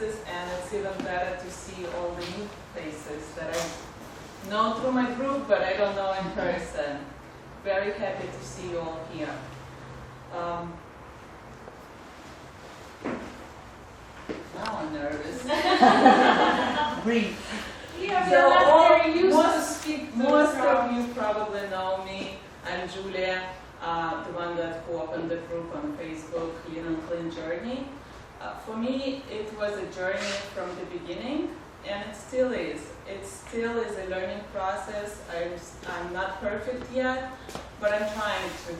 faces, and it's even better to see all the new faces that I know through my group, but I don't know in person. Very happy to see you all here. Now I'm nervous. Breathe. Yeah, So most crowd. of you probably know me. I'm Julia, the one who opened the group on Facebook, LeanAndClean Journey. For me, it was a journey from the beginning, and it still is. It still is a learning process. I'm not perfect yet, but I'm trying to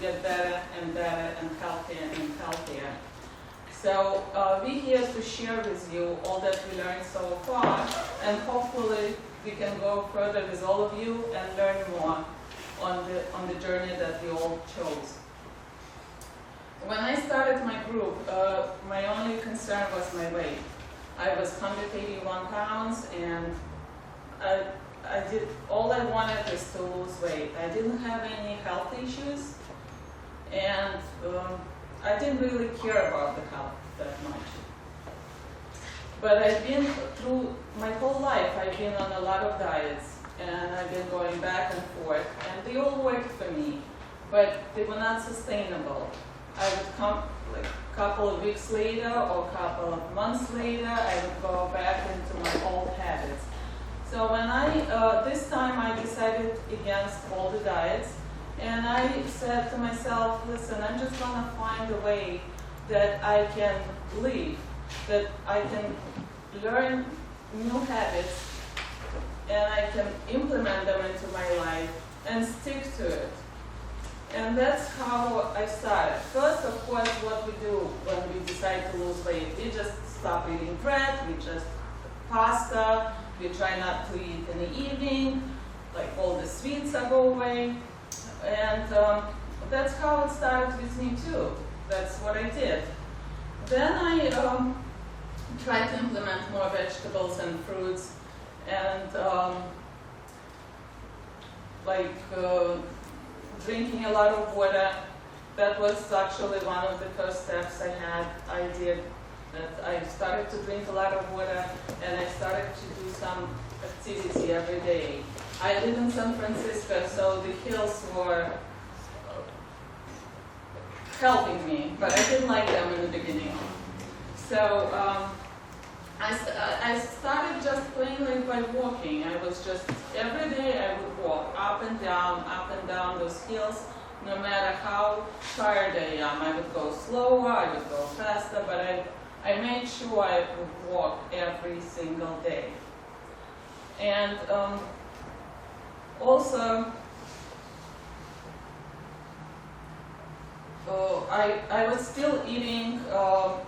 get better and better and healthier. So we're here to share with you all that we learned so far, and hopefully we can go further with all of you and learn more on the journey that we all chose. When I started my group, my only concern was my weight. I was 181 pounds, and I did all I wanted is to lose weight. I didn't have any health issues, and I didn't really care about the health that much. But I've been through my whole life, I've been on a lot of diets, and I've been going back and forth, and they all worked for me, but they were not sustainable. I would come like a couple of weeks later or a couple of months later, I would go back into my old habits. So when this time I decided against all the diets, and I said to myself, listen, I'm just going to find a way that I can live, that I can learn new habits, and I can implement them into my life and stick to it. And that's how I started. First, of course, what we do when we decide to lose weight, we just stop eating bread, we just pasta, we try not to eat in the evening, like all the sweets go away. And that's how it started with me too. That's what I did. Then I tried to implement more vegetables and fruits, and drinking a lot of water. That was actually one of the first steps I did. That I started to drink a lot of water, and I started to do some activity every day. I live in San Francisco, so the hills were helping me, but I didn't like them in the beginning. So I started just plain like by walking. I was just, every day I would walk up and down those hills, no matter how tired I am. I would go slower, I would go faster, but I made sure I would walk every single day. And also, I was still eating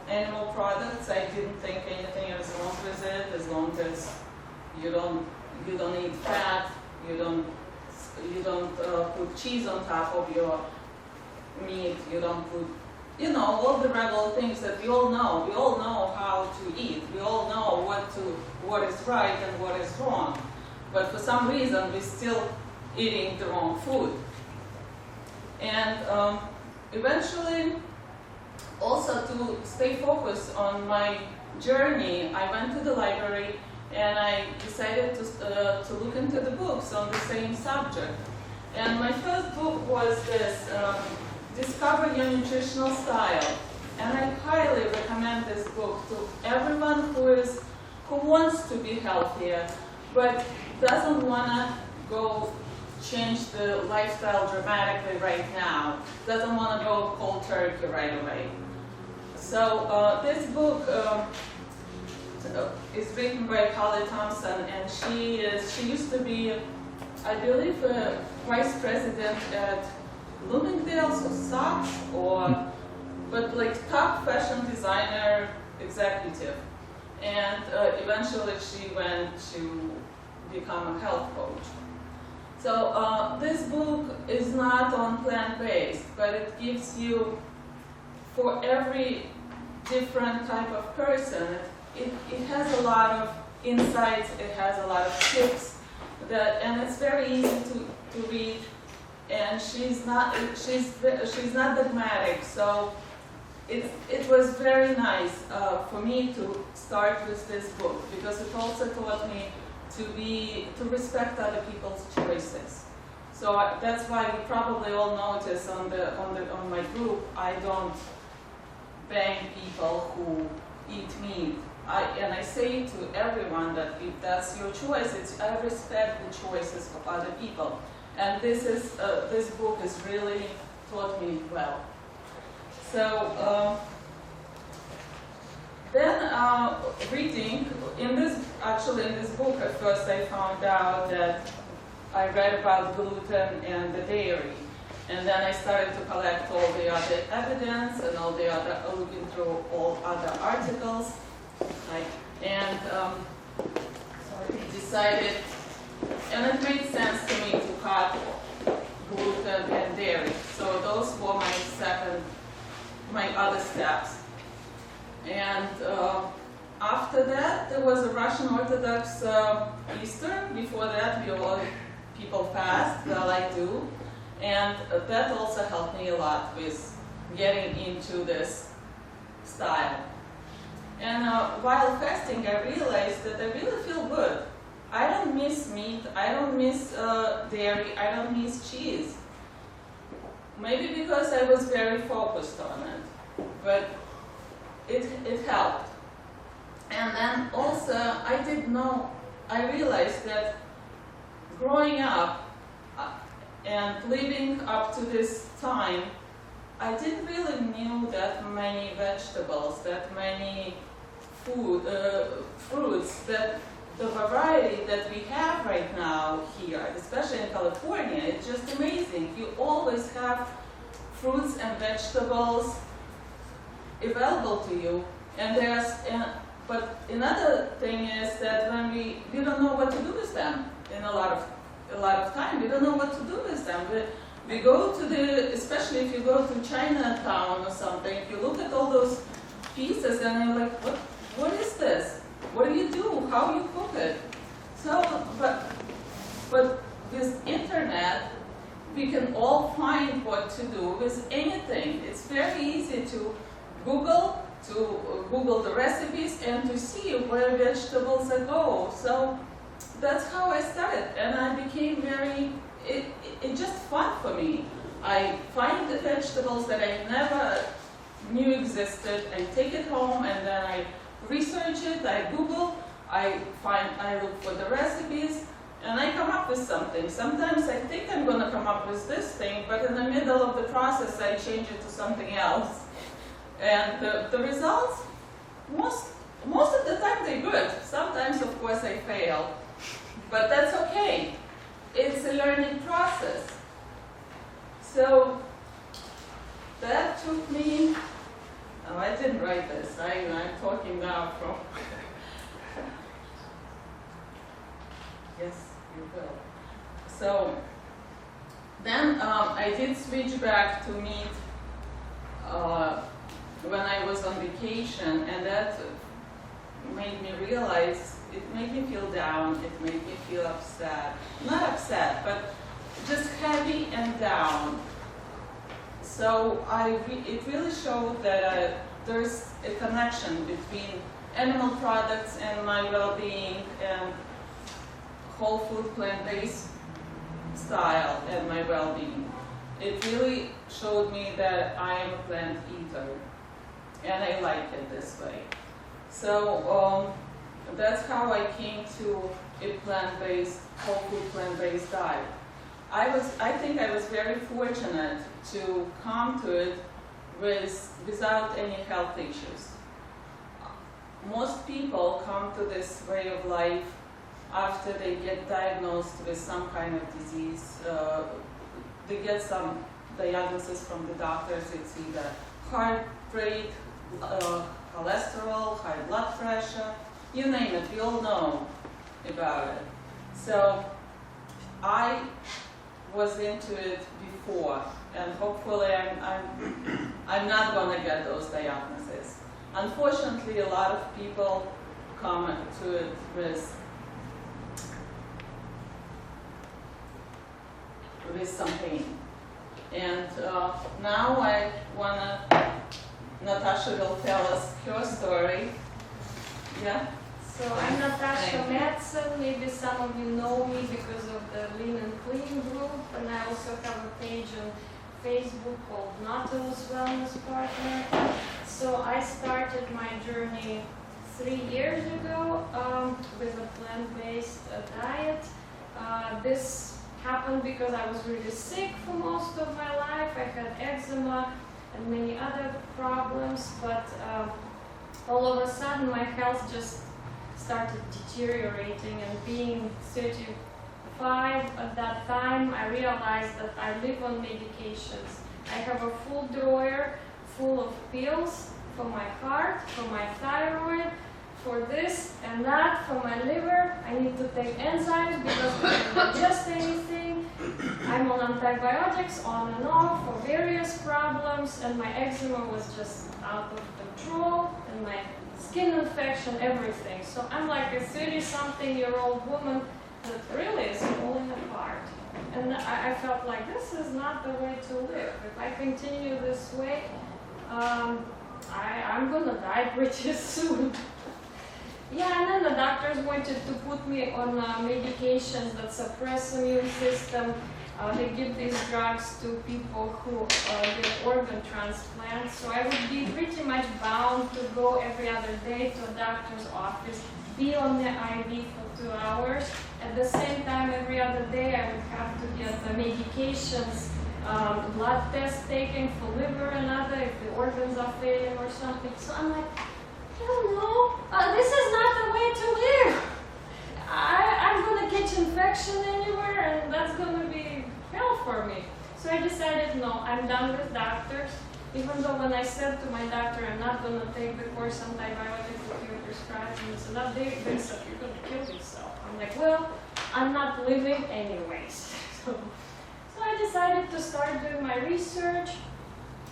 animal products. I didn't think anything was wrong with it, as long as you don't eat fat, you don't put cheese on top of your meat, you don't put, all the regular things that we all know. We all know how to eat. We all know what is right and what is wrong. But for some reason, we're still eating the wrong food. And eventually, also to stay focused on my journey, I went to the library and I decided to look into the books on the same subject. And my first book was this, Discover Your Nutritional Style. And I highly recommend this book to everyone who wants to be healthier, but doesn't want to go change the lifestyle dramatically right now, doesn't want to go cold turkey right away. So this book is written by Holly Thompson, and she used to be, I believe, a vice president at Bloomingdale's or Saks, but like top fashion designer executive. And eventually she went to become a health coach. So this book is not on plant-based, but it gives you, for every different type of person, it has a lot of insights, it has a lot of tips, and it's very easy to read. And she's not dogmatic, so it was very nice for me to start with this book, because it also taught me to respect other people's choices. So that's why you probably all notice on my group, I don't bang people who eat meat. And I say to everyone that if that's your choice, I respect the choices of other people. And this book has really taught me well. So then reading, in this book at first I found out that I read about gluten and the dairy. And then I started to collect all the other evidence and looking through all other articles. And decided, and it made sense to me to cut gluten and dairy. So those were my other steps. And after that, there was a Russian Orthodox Easter. Before that, people fast, well, I do. And that also helped me a lot with getting into this style. And while fasting, I realized that I really feel good. I don't miss meat, I don't miss dairy, I don't miss cheese. Maybe because I was very focused on it, but it helped. And then also, I realized that growing up and living up to this time, I didn't really knew that many vegetables, that many fruits, that the variety that we have right now here, especially in California, it's just amazing. You always have fruits and vegetables available to you, but another thing is that when we don't know what to do with them in a lot of time. We don't know what to do with them. We go to especially if you go to Chinatown or something, you look at all those pieces and you're like, what is this? What do you do? How do you cook it? So, but with internet, we can all find what to do with anything. It's very easy to Google the recipes and to see where vegetables go. So that's how I started, and I became it's just fun for me. I find the vegetables that I never knew existed, I take it home and then I research it, I Google, I look for the recipes, and I come up with something. Sometimes I think I'm going to come up with this thing, but in the middle of the process I change it to something else. And the results, most of the time they're good. Sometimes, of course, I fail. But that's okay. It's a learning process. So that took me, I didn't write this. I'm talking now from, yes, you will. So then I did switch back to meat when I was on vacation, and that made me realize, it made me feel down, it made me feel upset. Not upset, but just heavy and down. So it really showed that there's a connection between animal products and my well-being, and whole food plant-based style and my well-being. It really showed me that I am a plant eater, and I like it this way. So that's how I came to a plant-based, whole food plant-based diet. I think I was very fortunate to come to it without any health issues. Most people come to this way of life after they get diagnosed with some kind of disease. They get some diagnosis from the doctors. It's either heart rate, cholesterol, high blood pressure, you name it, we all know about it. So I was into it before, and hopefully I'm not going to get those diagnoses. Unfortunately, a lot of people come to it with some pain. And now I want to Natasha will tell us her story. Yeah? So I'm Natasha Madsen. Maybe some of you know me because of the Lean and Clean group, and I also have a page on Facebook called Nautilus Wellness Partner. So I started my journey 3 years ago with a plant-based diet. This happened because I was really sick for most of my life. I had eczema and many other problems, but all of a sudden my health just started deteriorating, and being 35 at that time, I realized that I live on medications. I have a full drawer full of pills for my heart, for my thyroid, for this and that, for my liver. I need to take enzymes because I can't digest anything. I'm on antibiotics on and off for various problems, and my eczema was just out of control, and my skin infection, everything. So I'm like a 30-something-year-old woman that really is falling apart. And I felt like this is not the way to live. If I continue this way, I'm gonna die pretty soon. Yeah, and then the doctors wanted to put me on medications that suppress immune system. They give these drugs to people who get organ transplants. So I would be pretty much bound to go every other day to a doctor's office, be on the IV for 2 hours. At the same time, every other day I would have to get the medications, blood test taken for liver and other, if the organs are failing or something. So I'm like, I don't know, this is not the way to live. I'm going to catch infection anywhere, and that's going to be hell for me. So I decided, no, I'm done with doctors. Even though when I said to my doctor, I'm not going to take the course antibiotics that you prescribed, and so that they said, you're going to kill yourself. I'm like, well, I'm not living anyways. So I decided to start doing my research.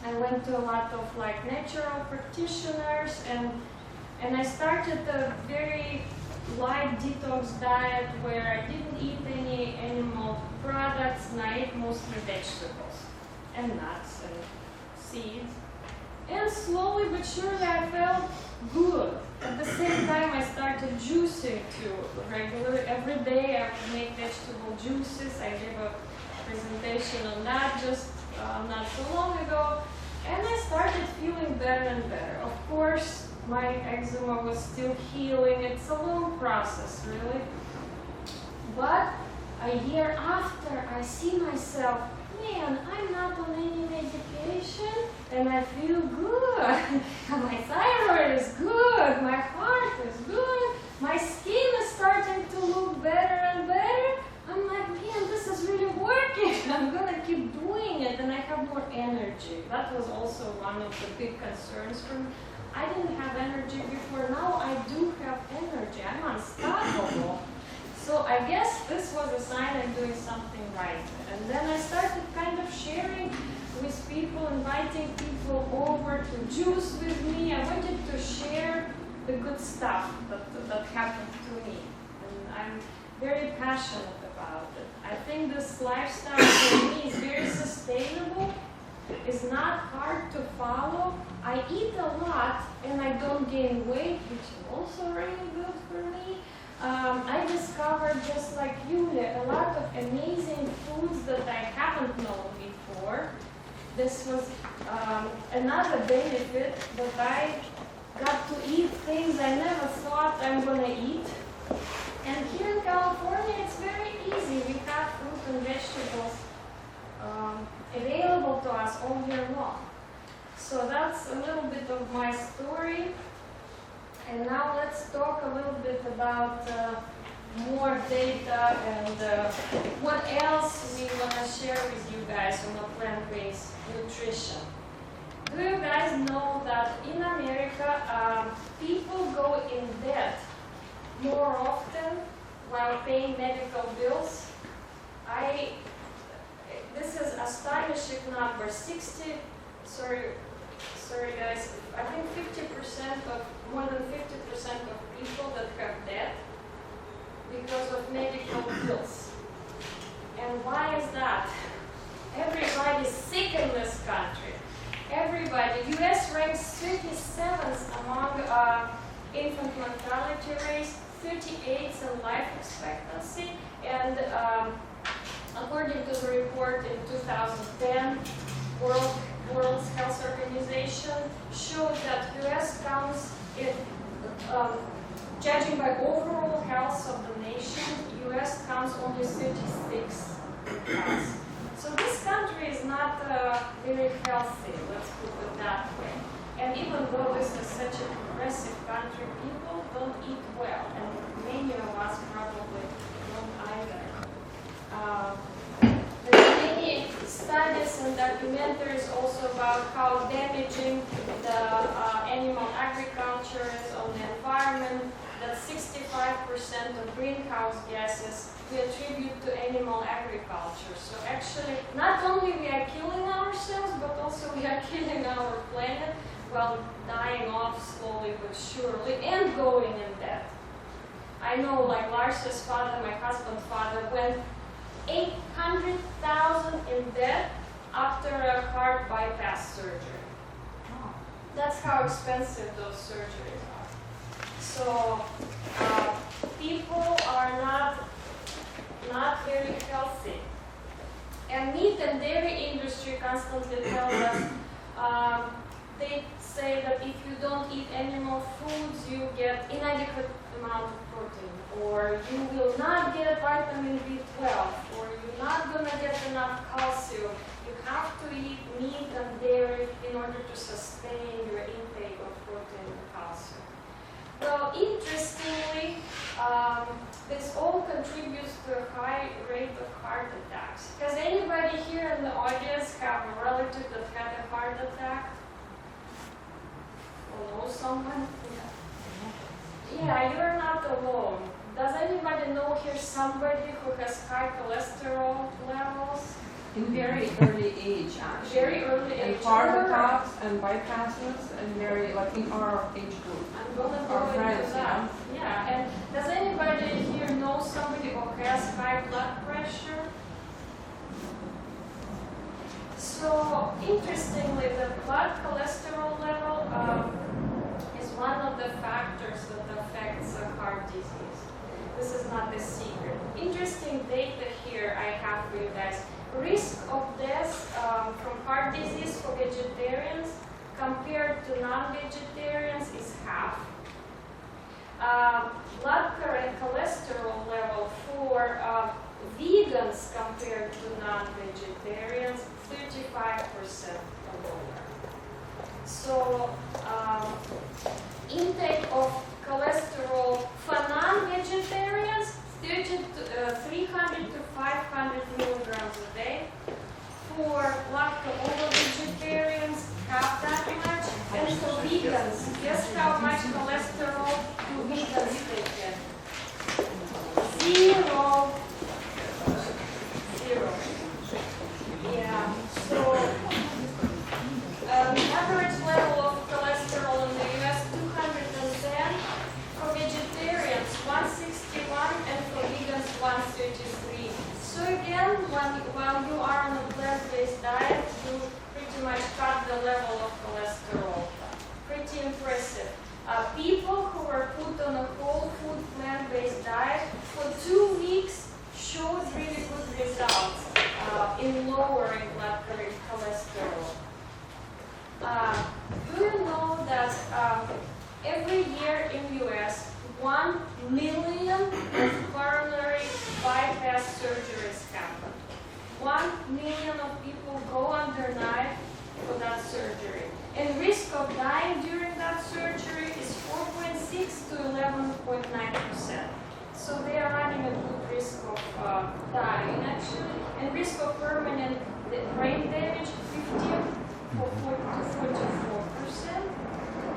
I went to a lot of like natural practitioners, and I started a very light detox diet where I didn't eat any animal products, and I ate mostly vegetables and nuts and seeds. And slowly but surely I felt good. At the same time I started juicing too regularly. Every day I would make vegetable juices. I gave a presentation on that just not so long ago. And I started feeling better and better. Of course, my eczema was still healing. It's a long process, really. But a year after, I see myself, man, I'm not on any medication, and I feel good. My thyroid is good. My heart is good. My skin is starting to look better and better. I'm like, man, this is really working. I'm going to keep doing it, and I have more energy. That was also one of the big concerns for me. I didn't have energy before. Now I do have energy. I'm unstoppable. So I guess this was a sign I'm doing something right. And then I started kind of sharing with people, inviting people over to juice with me. I wanted to share the good stuff that happened to me. And I'm very passionate about it. I think this lifestyle for me is very sustainable. It's not hard to follow. I eat a lot and I don't gain weight, which is also really good for me. I discovered, just like Yulia, a lot of amazing foods that I haven't known before. This was another benefit, that I got to eat things I never thought I'm going to eat. And here in California, it's very easy. We have fruit and vegetables available to us all year long. So that's a little bit of my story. And now let's talk a little bit about more data and what else we want to share with you guys on the plant-based nutrition. Do you guys know that in America, people go in debt more often while paying medical bills? This is astonishing number. Sorry guys, I think more than 50% of people that have debt because of medical bills. And why is that? Everybody's sick in this country. everybody. U.S. ranks 37th among infant mortality rates, 38th in life expectancy, and according to the report in 2010, World Health Organization showed that U.S. comes in, judging by overall health of the nation, U.S. comes only 36th in health. So this country is not very healthy, let's put it that way. And even though this is such a progressive country, people don't eat well, and many of us probably don't either. There are many studies and documentaries also about how damaging the animal agriculture is on the environment, that 65% of greenhouse gases we attribute to animal agriculture. So actually, not only we are killing ourselves, but also we are killing our planet while dying off slowly but surely and going in debt. I know, like Lars's father, my husband's father, went 800,000 in debt after a heart bypass surgery. That's how expensive those surgeries are. So people are not very healthy. And meat and dairy industry constantly tell us, they say that if you don't eat animal foods, you get inadequate amount of protein, or you will not get vitamin B12, or you're not going to get enough calcium. You have to eat meat and dairy in order to sustain your intake of protein and calcium. Well, interestingly, this all contributes to a high rate of heart attacks. Does anybody here in the audience have a relative that had a heart attack? Or know someone? Yeah, you're not alone. Does anybody know here somebody who has high cholesterol levels? In very early age, actually. Very early age. And heart attacks and bypasses, and very, like in our age group. I'm going to go Our into friends, that. Yeah, and does anybody here know somebody who has high blood pressure? So, interestingly, the blood cholesterol level is one of the factors that affects heart disease. This is not a secret. Interesting data here I have for you guys. Risk of death from heart disease for vegetarians compared to non-vegetarians is half. Blood cholesterol level for vegans compared to non-vegetarians, 35% lower. So intake of cholesterol for non-vegetarians, 300 to 500 milligrams a day. For lacto-ovo-vegetarians, half that much. And for vegans, guess how much cholesterol do vegans take in? Zero. Yeah. So average level of cholesterol in the US 210. For vegetarians 161, and for vegans 133. So again, while you are on a plant-based diet, you pretty much cut the level of cholesterol. Pretty impressive. People who were put on a whole food plant-based diet for 2 weeks showed really good results in lowering blood cholesterol. Do you know that every year in US, 1 million of coronary bypass surgeries happen. 1 million of people go under knife for that surgery. And risk of dying during that surgery is 4.6 to 11.9%. So they are running a good risk of dying actually. And risk of permanent brain damage, 15 to 44%.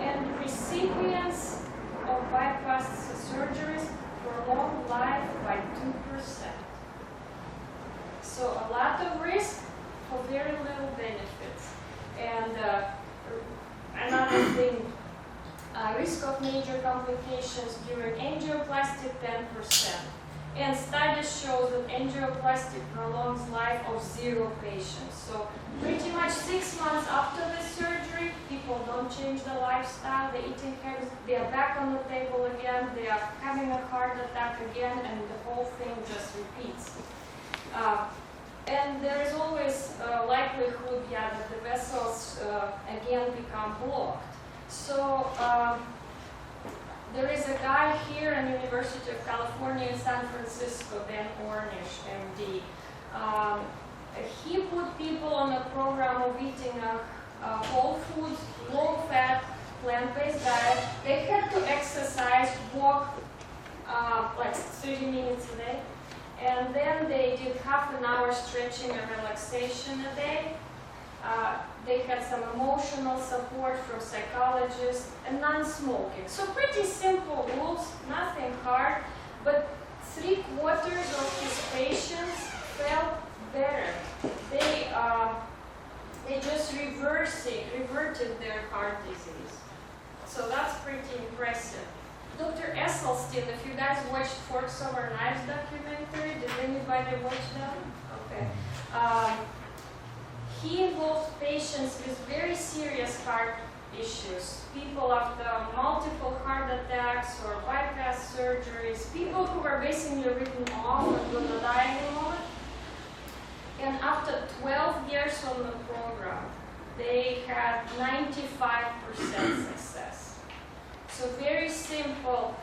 And recipients of bypass surgeries prolong life by 2%. So a lot of risk for very little benefits. And another thing, risk of major complications during angioplasty, 10%. And studies show that angioplasty prolongs life of 0 patients. So pretty much 6 months after the surgery, people don't change their lifestyle, the eating habits, they are back on the table again, they are having a heart attack again, and the whole thing just repeats. And there is always a likelihood, that the vessels again become blocked. So there is a guy here in University of California in San Francisco, Ben Ornish, MD. He put people on a program of eating a whole food, low-fat, plant-based diet. They had to exercise, walk like 30 minutes a day. And then they did half an hour stretching and relaxation a day. They had some emotional support from psychologists and non-smoking. So pretty simple rules, nothing hard, but 3/4 of his patients felt better. They just reverted their heart disease. So that's pretty impressive. Dr. Esselstyn, if you guys watched Forks Over Knives documentary, did anybody watch that? Okay. He involved patients with very serious heart issues, people after multiple heart attacks or bypass surgeries, people who were basically written off and going to die in a moment. And after 12 years on the program, they had 95% success. So very simple.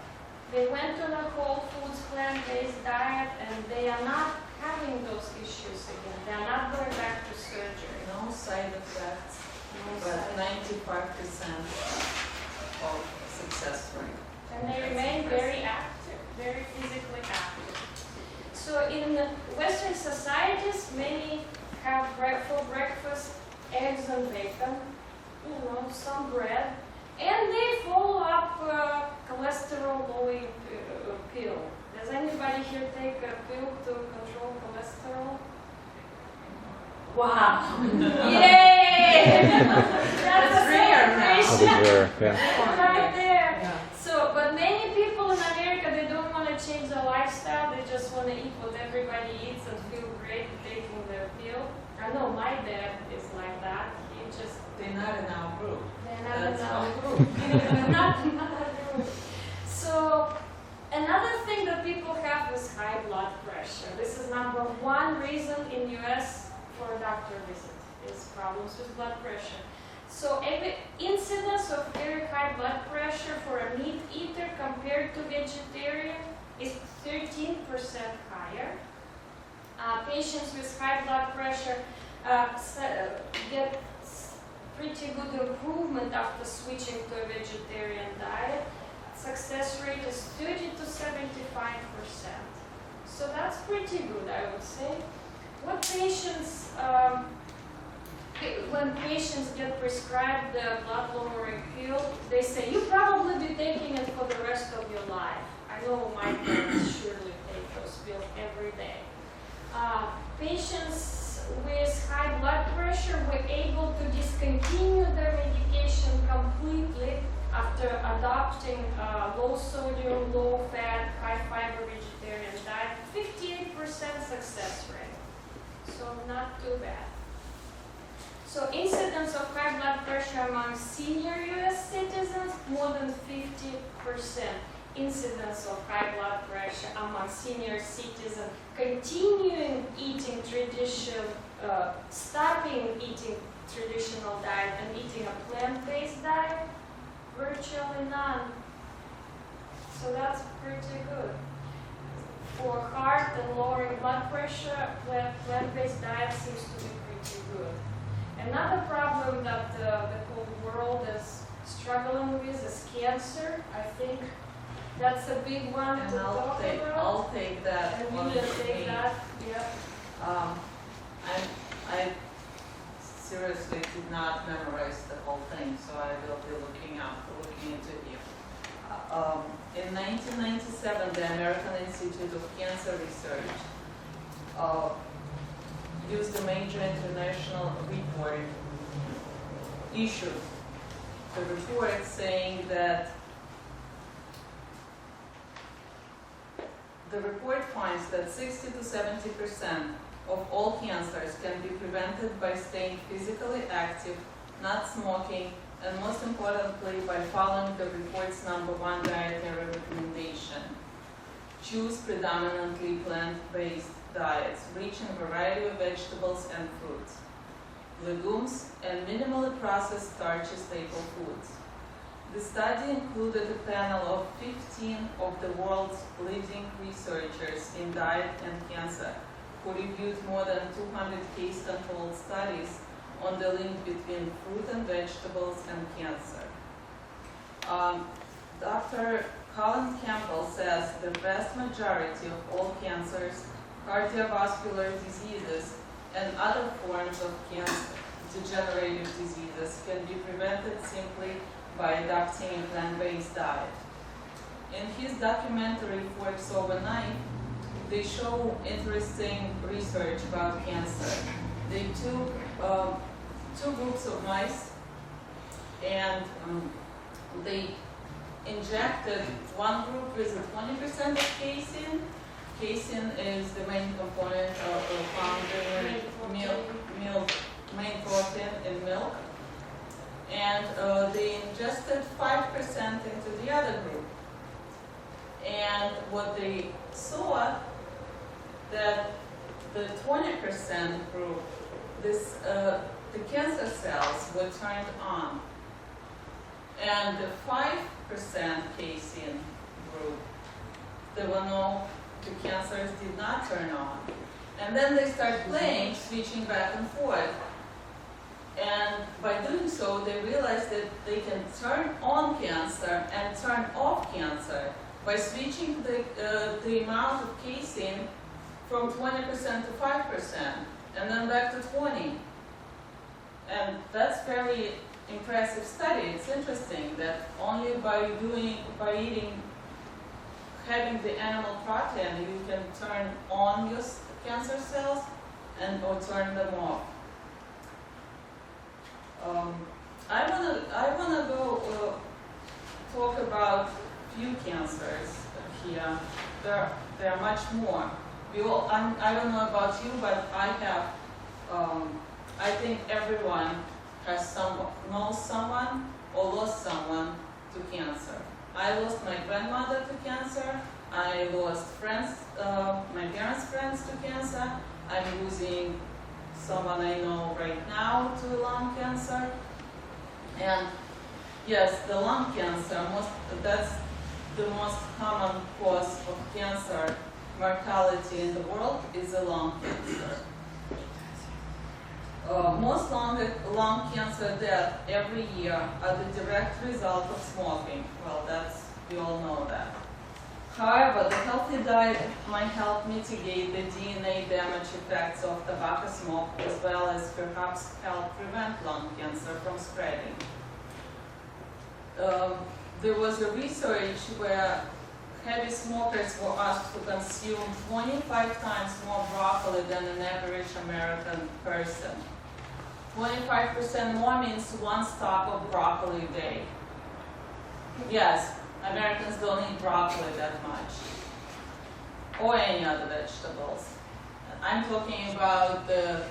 They went on a whole foods plant-based diet and they are not having those issues again. They are not going back to surgery. No side effects, but 95% of success rate. And they remain very active, very physically active. So in Western societies, many have for breakfast eggs and bacon, some bread, and they follow up cholesterol-lowering pill. Does anybody here take a pill to control cholesterol? Wow! Yay! That's a rare now. celebration. Yeah. Right there. Yeah. So, but many people in America, they don't want to change their lifestyle. They just want to eat what everybody eats and feel great taking their pill. I know my dad is like that. He just They're not in our group. they're not That's in our group. Not in our group. So another thing that people have is high blood pressure. This is #1 reason in US for a doctor visit is problems with blood pressure. So every incidence of very high blood pressure for a meat eater compared to vegetarian is 13% higher. Patients with high blood pressure get pretty good improvement after switching to a vegetarian diet. Success rate is 30 to 75%. So that's pretty good, I would say. What patients, when patients get prescribed the blood-lowering pill, they say, you probably be taking it for the rest of your life. I know my parents surely take those pills every day. Patients with high blood pressure were able to discontinue their medication completely after adopting low-sodium, low-fat, high-fiber vegetarian diet. 58% success rate. So not too bad. So incidence of high blood pressure among senior US citizens, more than 50%. Incidence of high blood pressure among senior citizens continuing eating stopping eating traditional diet and eating a plant-based diet, virtually none. So that's pretty good. For heart and lowering blood pressure, plant-based diet seems to be pretty good. Another problem that the whole world is struggling with is cancer. I think that's a big one And to talk about. I'll take that And one we will for take me. that, yeah. I seriously did not memorize the whole thing, so I will be looking into it. In 1997, the American Institute of Cancer Research used a major international report issued the report saying that the report finds that 60 to 70% of all cancers can be prevented by staying physically active, not smoking, and most importantly, by following the report's #1 dietary recommendation. Choose predominantly plant-based diets, rich in a variety of vegetables and fruits, legumes, and minimally processed starchy staple foods. The study included a panel of 15 of the world's leading researchers in diet and cancer, who reviewed more than 200 case-controlled studies on the link between fruit and vegetables and cancer. Dr. Colin Campbell says the vast majority of all cancers, cardiovascular diseases, and other forms of cancer, degenerative diseases, can be prevented simply by adopting a plant-based diet. In his documentary, Forks Over Knife, they show interesting research about cancer. They took two groups of mice and they injected one group with 20% of casein. Casein is the main component found in main protein in milk. And they ingested 5% into the other group. And what they saw, that the 20% group, the cancer cells were turned on. And the 5% casein group, the cancers did not turn on. And then they start playing, switching back and forth. And by doing so, they realized that they can turn on cancer and turn off cancer by switching the amount of casein from 20% to 5%, and then back to 20. And that's very impressive study. It's interesting that only by having the animal protein, you can turn on your cancer cells or turn them off. I wanna go talk about few cancers here. There are much more. I don't know about you, but I have. I think everyone knows someone or lost someone to cancer. I lost my grandmother to cancer. I lost my parents' friends to cancer. I'm losing someone I know right now to lung cancer. And yes, the lung cancer, that's the most common cause of cancer mortality in the world is the lung cancer. Most lung cancer deaths every year are the direct result of smoking. Well, we all know that. However, the healthy diet might help mitigate the DNA damage effects of tobacco smoke, as well as perhaps help prevent lung cancer from spreading. There was a research where heavy smokers were asked to consume 25 times more broccoli than an average American person. 25% more means one stalk of broccoli a day. Yes, Americans don't eat broccoli that much, or any other vegetables. I'm talking about the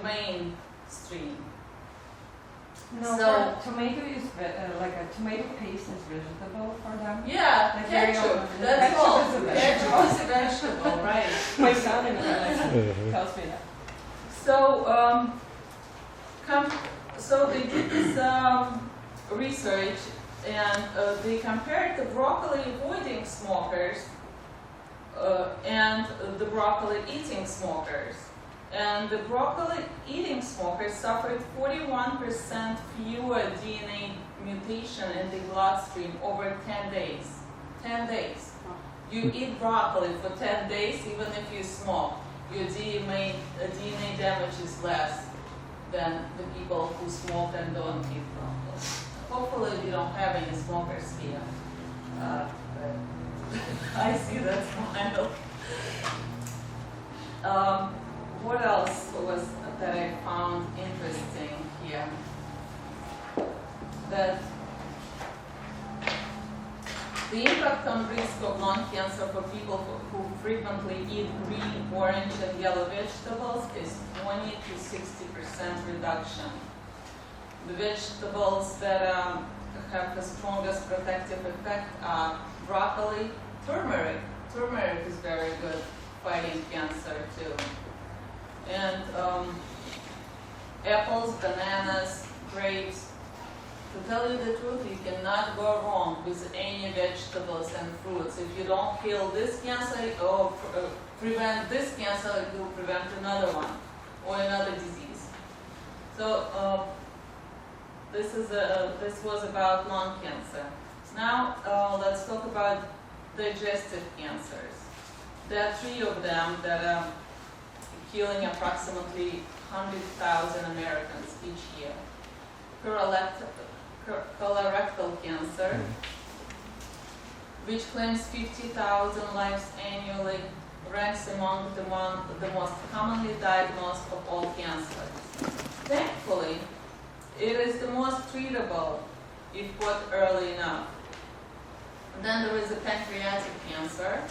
mainstream. No, So- tomato is like a tomato paste is vegetable for them. Yeah, Like very ketchup, often. that's Ketchup all. is a Ketchup is a vegetable, right. My son-in-law tells me that. So they did this research, and they compared the broccoli avoiding smokers and the broccoli eating smokers. And the broccoli eating smokers suffered 41% fewer DNA mutation in the bloodstream over 10 days. 10 days. You eat broccoli for 10 days, even if you smoke, your DNA damage is less than the people who smoke and don't eat broccoli. Hopefully we don't have any smokers here. I see that smile. What else was that I found interesting here? That The impact on risk of lung cancer for people who frequently eat green, orange, and yellow vegetables is 20 to 60% reduction. The vegetables that have the strongest protective effect are broccoli, turmeric. Turmeric is very good fighting cancer too. And apples, bananas, grapes. To tell you the truth, you cannot go wrong with any vegetables and fruits. If you don't kill this cancer or prevent this cancer, you will prevent another one or another disease. So this was about lung cancer. Now let's talk about digestive cancers. There are 3 of them that are killing approximately 100,000 Americans each year. Colorectal cancer, which claims 50,000 lives annually, ranks among the most commonly diagnosed of all cancers. Thankfully, it is the most treatable if caught early enough. And then there is a pancreatic cancer,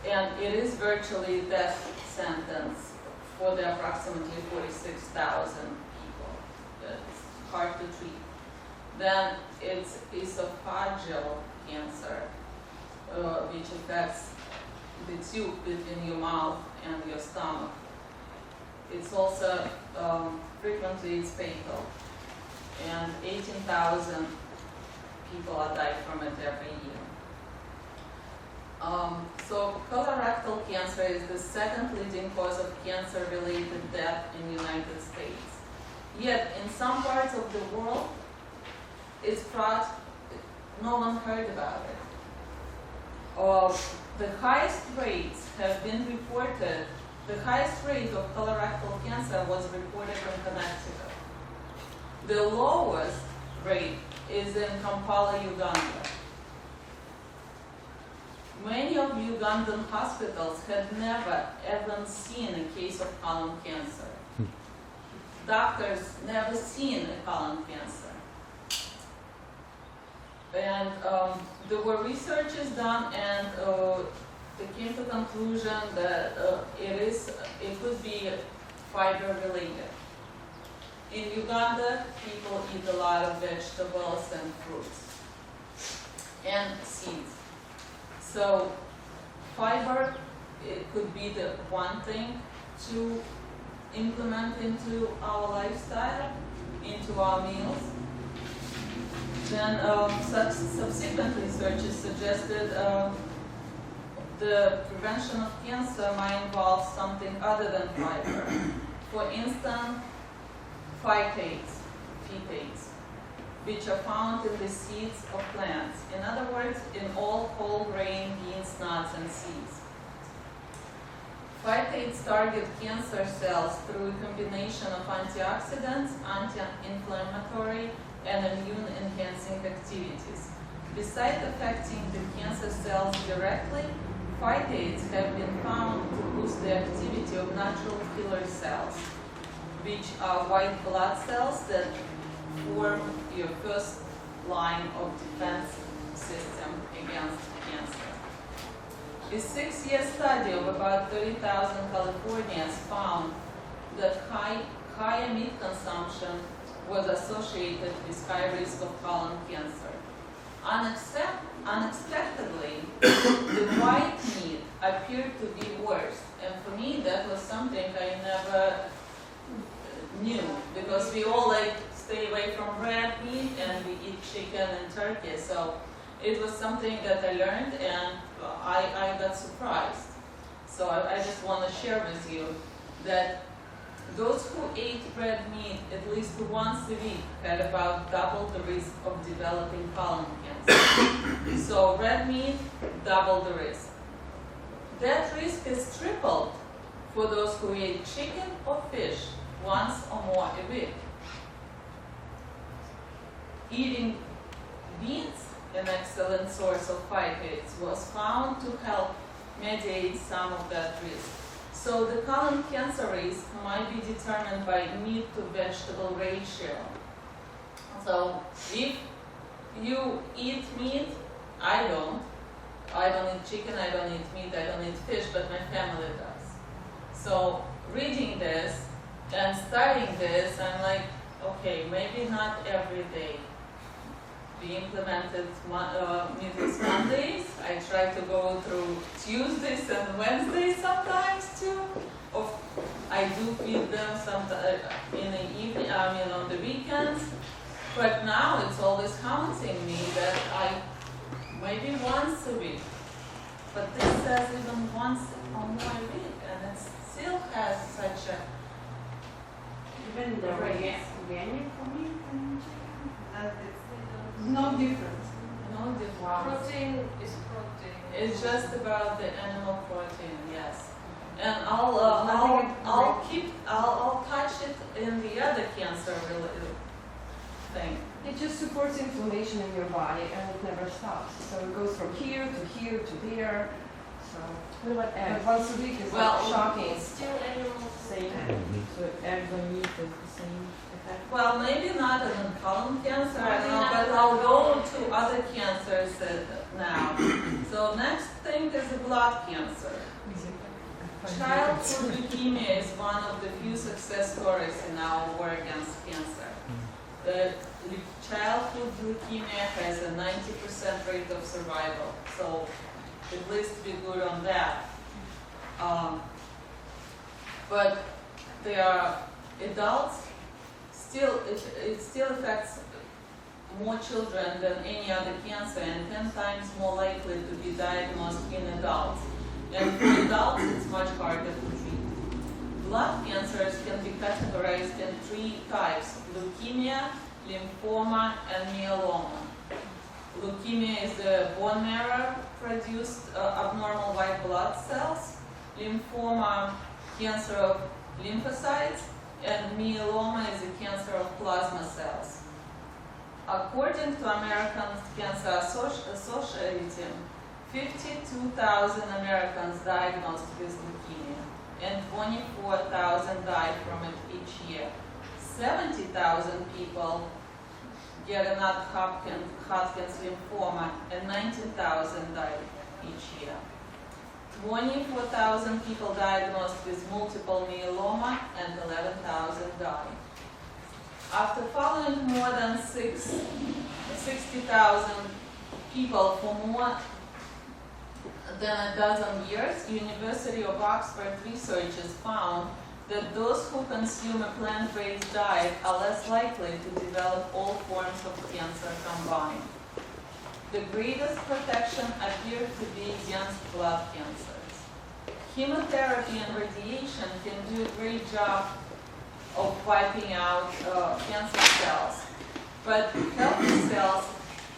and it is virtually death sentence for the approximately 46,000 people. It's hard to treat. Then it's esophageal cancer, which affects the tube between your mouth and your stomach. It's also frequently it's fatal, and 18,000 people are died from it every year. So colorectal cancer is the second leading cause of cancer-related death in the United States. Yet in some parts of the world, it's thought no one heard about it. The highest rates have been reported. The highest rate of colorectal cancer was reported in Connecticut. The lowest rate is in Kampala, Uganda. Many of Ugandan hospitals had never ever seen a case of colon cancer. Doctors never seen a colon cancer. And there were researches done, and they came to the conclusion that it could be fiber related. In Uganda, people eat a lot of vegetables and fruits and seeds. So fiber, it could be the one thing to implement into our lifestyle, into our meals. Then subsequent research suggested the prevention of cancer might involve something other than fiber. For instance, phytates, which are found in the seeds of plants. In other words, in all whole grain beans, nuts, and seeds. Phytates target cancer cells through a combination of antioxidants, anti-inflammatory, and immune-enhancing activities. Besides affecting the cancer cells directly, phytates have been found to boost the activity of natural killer cells, which are white blood cells that form your first line of defense system against cancer. A 6-year study of about 30,000 Californians found that higher meat consumption was associated with high risk of colon cancer. Unexpectedly, the white meat appeared to be worse, and for me that was something I never knew, because we all stay away from red meat and we eat chicken and turkey. So it was something that I learned, and I got surprised. So I just want to share with you that those who ate red meat at least once a week had about double the risk of developing colon cancer. So red meat, double the risk. That risk is tripled for those who ate chicken or fish once or more a week. Eating beans, an excellent source of phytates, was found to help mediate some of that risk. So the colon cancer risk might be determined by meat to vegetable ratio. So if you eat meat, I don't. I don't eat chicken, I don't eat meat, I don't eat fish, but my family does. So reading this and studying this, I'm like, okay, maybe not every day. We implemented meatless Mondays. I try to go through Tuesdays and Wednesdays sometimes too. I do feed them in the evening, on the weekends. But now it's always counting me that maybe once a week. But this says even once or more a week, and it still has such a Even the organic for me, it's No difference. no difference. Protein is protein. It's just about the animal protein, yes. And Nothing I'll touch it in the other cancer thing. It just supports inflammation in your body and it never stops. So it goes from here to here to there. So, what about but eggs? once a week is Well, like shocking. It's still animal Same. So eggs and meat is the same effect. Well, maybe not in colon cancer, I don't know, but I'll go to other cancers now. So next thing is the blood cancer. Childhood leukemia is one of the few success stories in our war against cancer. The childhood leukemia has a 90% rate of survival, so at least be good on that. But they are adults, it still affects more children than any other cancer and 10 times more likely to be diagnosed in adults. And for adults, it's much harder to treat. Blood cancers can be categorized in 3 types: leukemia, lymphoma, and myeloma. Leukemia is the bone marrow produced abnormal white blood cells. Lymphoma, cancer of lymphocytes, and myeloma is a cancer of plasma cells. According to American Cancer Association, 52,000 Americans diagnosed with leukemia, and 24,000 die from it each year. 70,000 people get a Hodgkin's lymphoma, and 19,000 die each year. 24,000 people diagnosed with multiple myeloma, and 11,000 die. After following more than 60,000 people for more than a dozen years, University of Oxford researchers found that those who consume a plant-based diet are less likely to develop all forms of cancer combined. The greatest protection appears to be against blood cancers. Chemotherapy and radiation can do a great job of wiping out cancer cells, but healthy cells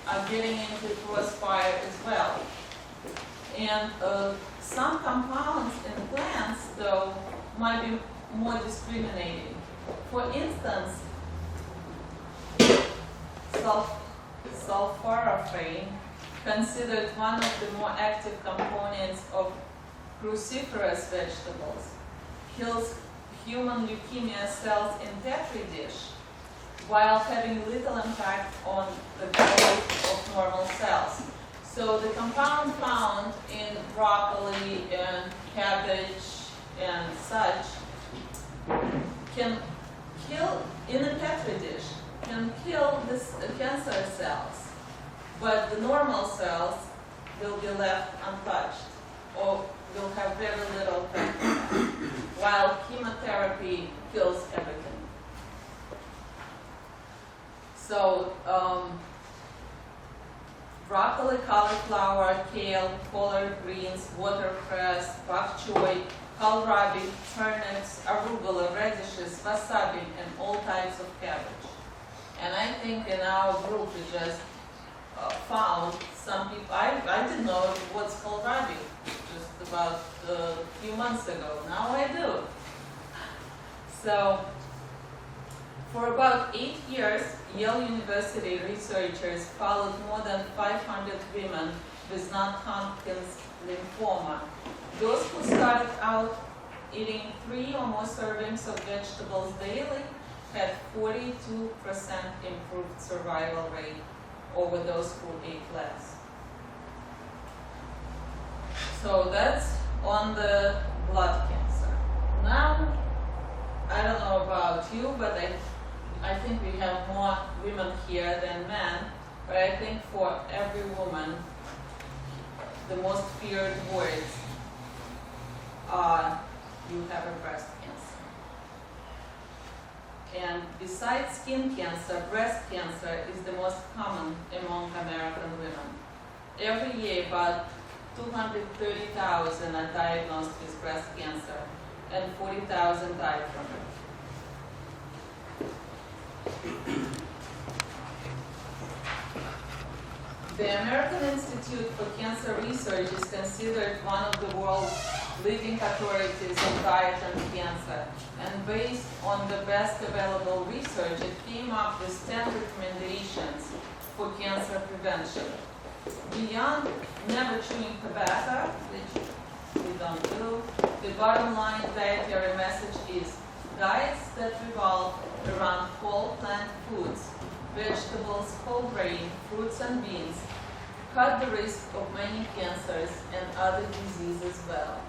are getting into crossfire as well. And some compounds in plants, though, might be more discriminating. For instance, sulforaphane, considered one of the more active components of cruciferous vegetables, kills human leukemia cells in Petri dish, while having little impact on the growth of normal cells. So the compound found in broccoli and cabbage and such can kill, in a Petri dish, can kill the cancer cells, but the normal cells will be left untouched or will have very little effect, while chemotherapy kills everything. So broccoli, cauliflower, kale, collard greens, watercress, bok choy, kohlrabi, turnips, arugula, radishes, wasabi, and all types of cabbage. And I think in our group we just found some people, I didn't know what's kohlrabi just about a few months ago. Now I do. So for about 8 years, Yale University researchers followed more than 500 women with non-Hodgkin's lymphoma. Those who started out eating 3 or more servings of vegetables daily had 42% improved survival rate over those who ate less. So that's on the blood cancer. Now, I don't know about you, but I think we have more women here than men, but I think for every woman, the most feared words are, you have a breast cancer. And besides skin cancer, breast cancer is the most common among American women. Every year, about 230,000 are diagnosed with breast cancer, and 40,000 die from it. The American Institute for Cancer Research is considered one of the world's leading authorities on diet and cancer. And based on the best available research, it came up with 10 recommendations for cancer prevention. Beyond never chewing tobacco, which we don't do, the bottom line dietary message is diets that revolve around whole plant foods, vegetables, whole grain, fruits and beans, cut the risk of many cancers and other diseases well.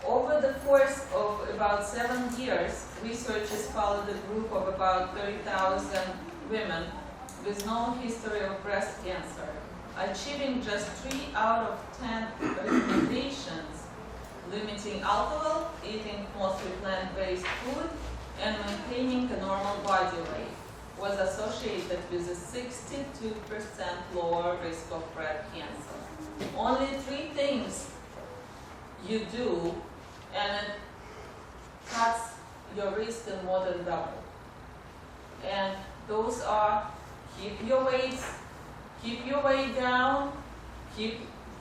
Over the course of about 7 years, researchers followed a group of about 30,000 women with no history of breast cancer, achieving just 3 out of 10 recommendations, limiting alcohol, eating mostly plant-based food, and maintaining a normal body weight was associated with a 62% lower risk of breast cancer. Only 3 things you do, and it cuts your risk in more than double. And those are keep your weight down, keep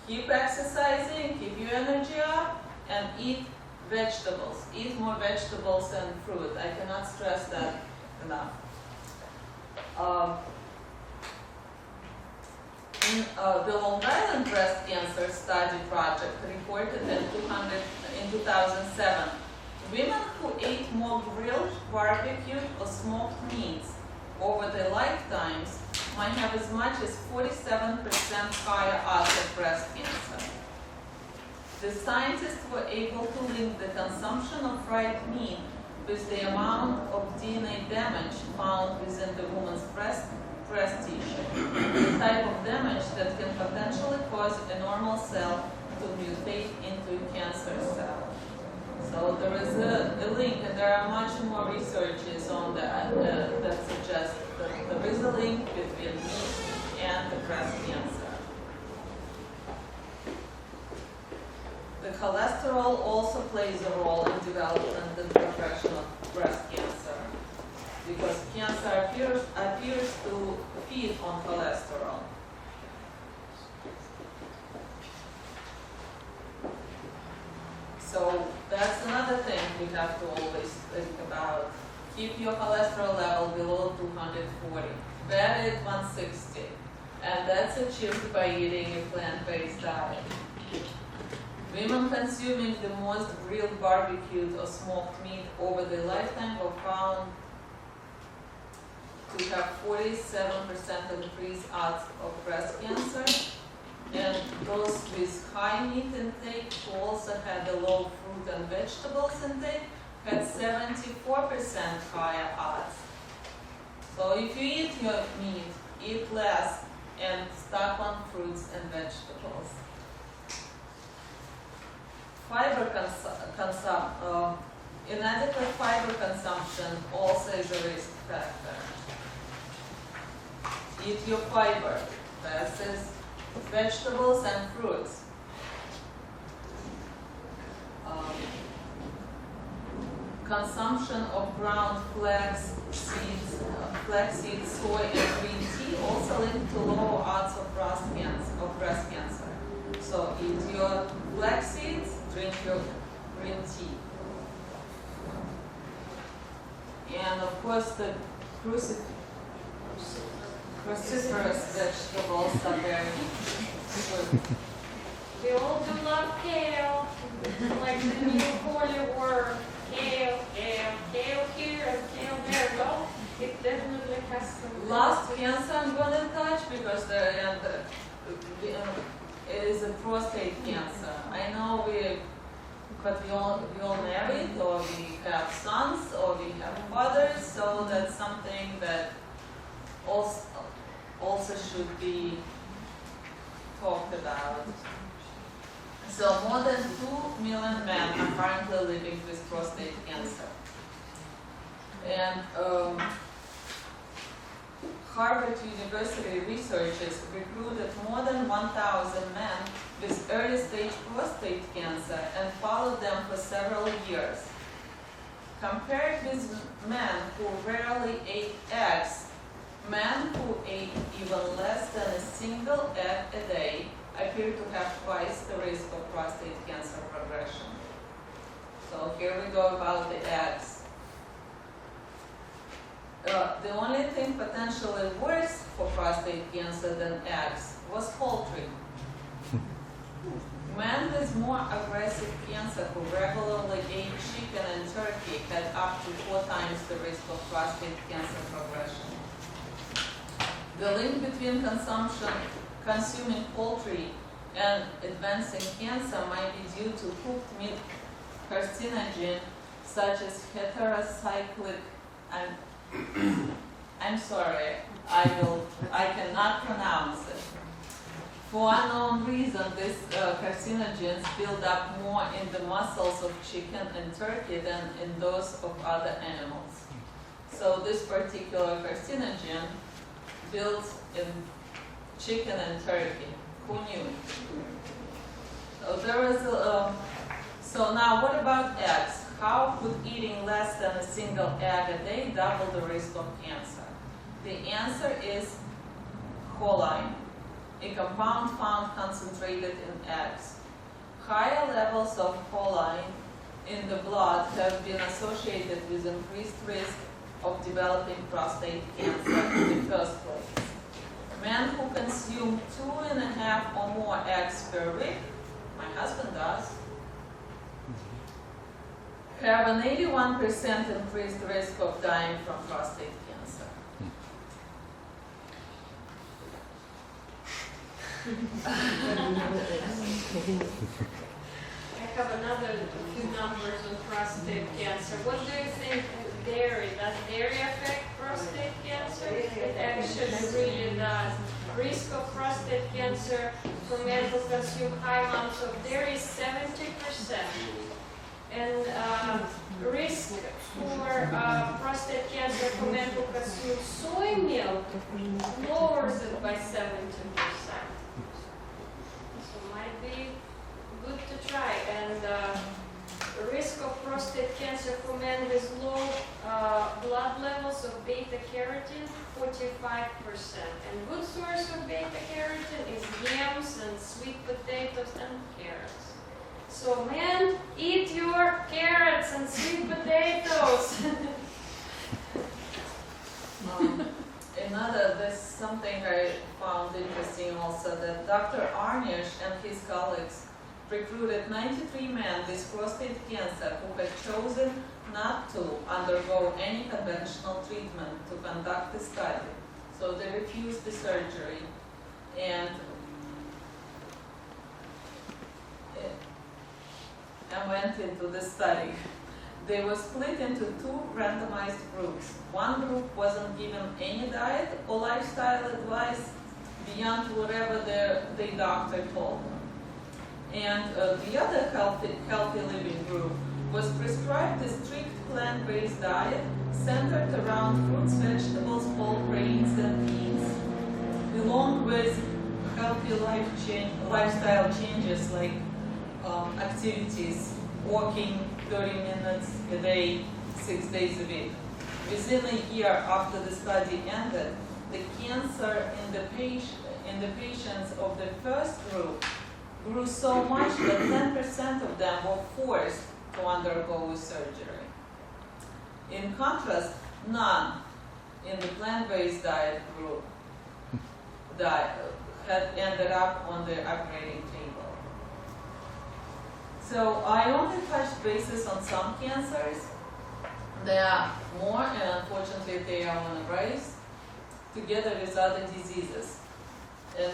exercising, keep your energy up, and eat vegetables. Eat more vegetables and fruit. I cannot stress that enough. The Long Island Breast Cancer Study Project reported in 2007, women who ate more grilled, barbecued, or smoked meats over their lifetimes might have as much as 47% higher odds of breast cancer. The scientists were able to link the consumption of fried meat with the amount of DNA damage found within the woman's breast tissue, the type of damage that can potentially cause a normal cell to mutate into a cancer cell. So there is a link, and there are much more researches on that that suggest that there is a link between meat and the breast cancer. The cholesterol also plays a role in development and progression of breast cancer, because cancer appears to feed on cholesterol. So that's another thing we have to always think about. Keep your cholesterol level below 240. Better at 160. And that's achieved by eating a plant-based diet. Women consuming the most grilled, barbecued, or smoked meat over their lifetime were found to have 47% increased odds of breast cancer. And those with high meat intake who also had a low fruit and vegetables intake had 74% higher odds. So if you eat your meat, eat less and stock on fruits and vegetables. Inadequate fiber consumption also is a risk factor. Eat your fiber. That is vegetables and fruits. Consumption of ground flax seeds, soy, and green tea also linked to lower odds of breast cancer. So eat your flax seeds, drink your green tea. And of course the cruciferous vegetables are very good. We all do love kale, like the new holy word. Kale, kale, kale here and kale there. Well, It definitely has some. Last cancer I'm gonna touch because it is a prostate cancer. I know but we all married, or we have sons, or we have fathers, so that's something that also should be talked about. So more than 2 million men are currently living with prostate cancer. And Harvard University researchers recruited more than 1,000 men with early-stage prostate cancer and followed them for several years. Compared with men who rarely ate eggs, men who ate even less than a single egg a day appear to have twice the risk of prostate cancer progression. So here we go about the eggs. The only thing potentially worse for prostate cancer than eggs was poultry. Men with more aggressive cancer who regularly ate chicken and turkey had up to 4 times the risk of prostate cancer progression. The link between consuming poultry and advancing cancer might be due to cooked meat carcinogen such as heterocyclic I'm sorry, I cannot pronounce it. For unknown reason, these carcinogens build up more in the muscles of chicken and turkey than in those of other animals. So this particular carcinogen builds in chicken and turkey. Who knew? So now what about eggs? How could eating less than a single egg a day double the risk of cancer? The answer is choline, a compound found concentrated in eggs. Higher levels of choline in the blood have been associated with increased risk of developing prostate cancer in the first place. Men who consume 2.5 or more eggs per week, my husband does, have an 81% increased risk of dying from prostate cancer. I have another few numbers on prostate cancer. What do you think dairy? Does dairy affect prostate cancer? It actually really does. Risk of prostate cancer for men who consume high amounts of dairy is 70%. And risk for prostate cancer for men who consume soy milk lowers it by 70%. So might be good to try. And risk of prostate cancer for men with low blood levels of beta carotene, 45%. And good source of beta carotene is yams and sweet potatoes and carrots. So men, eat your carrots and sweet potatoes. There's something I found interesting also, that Dr. Arnish and his colleagues recruited 93 men with prostate cancer who had chosen not to undergo any conventional treatment to conduct the study. So they refused the surgery and went into the study. They were split into 2 randomized groups. One group wasn't given any diet or lifestyle advice beyond whatever their doctor told them. And the other healthy living group was prescribed a strict plant-based diet centered around fruits, vegetables, whole grains, and beans, along with healthy lifestyle changes like activities, walking 30 minutes a day, 6 days a week. Within a year after the study ended, the cancer in the patients of the first group grew so much that 10% of them were forced to undergo surgery. In contrast, none in the plant-based diet group had ended up on the operating table. So I only touched bases on some cancers. There are more, and unfortunately they are on the rise, together with other diseases. And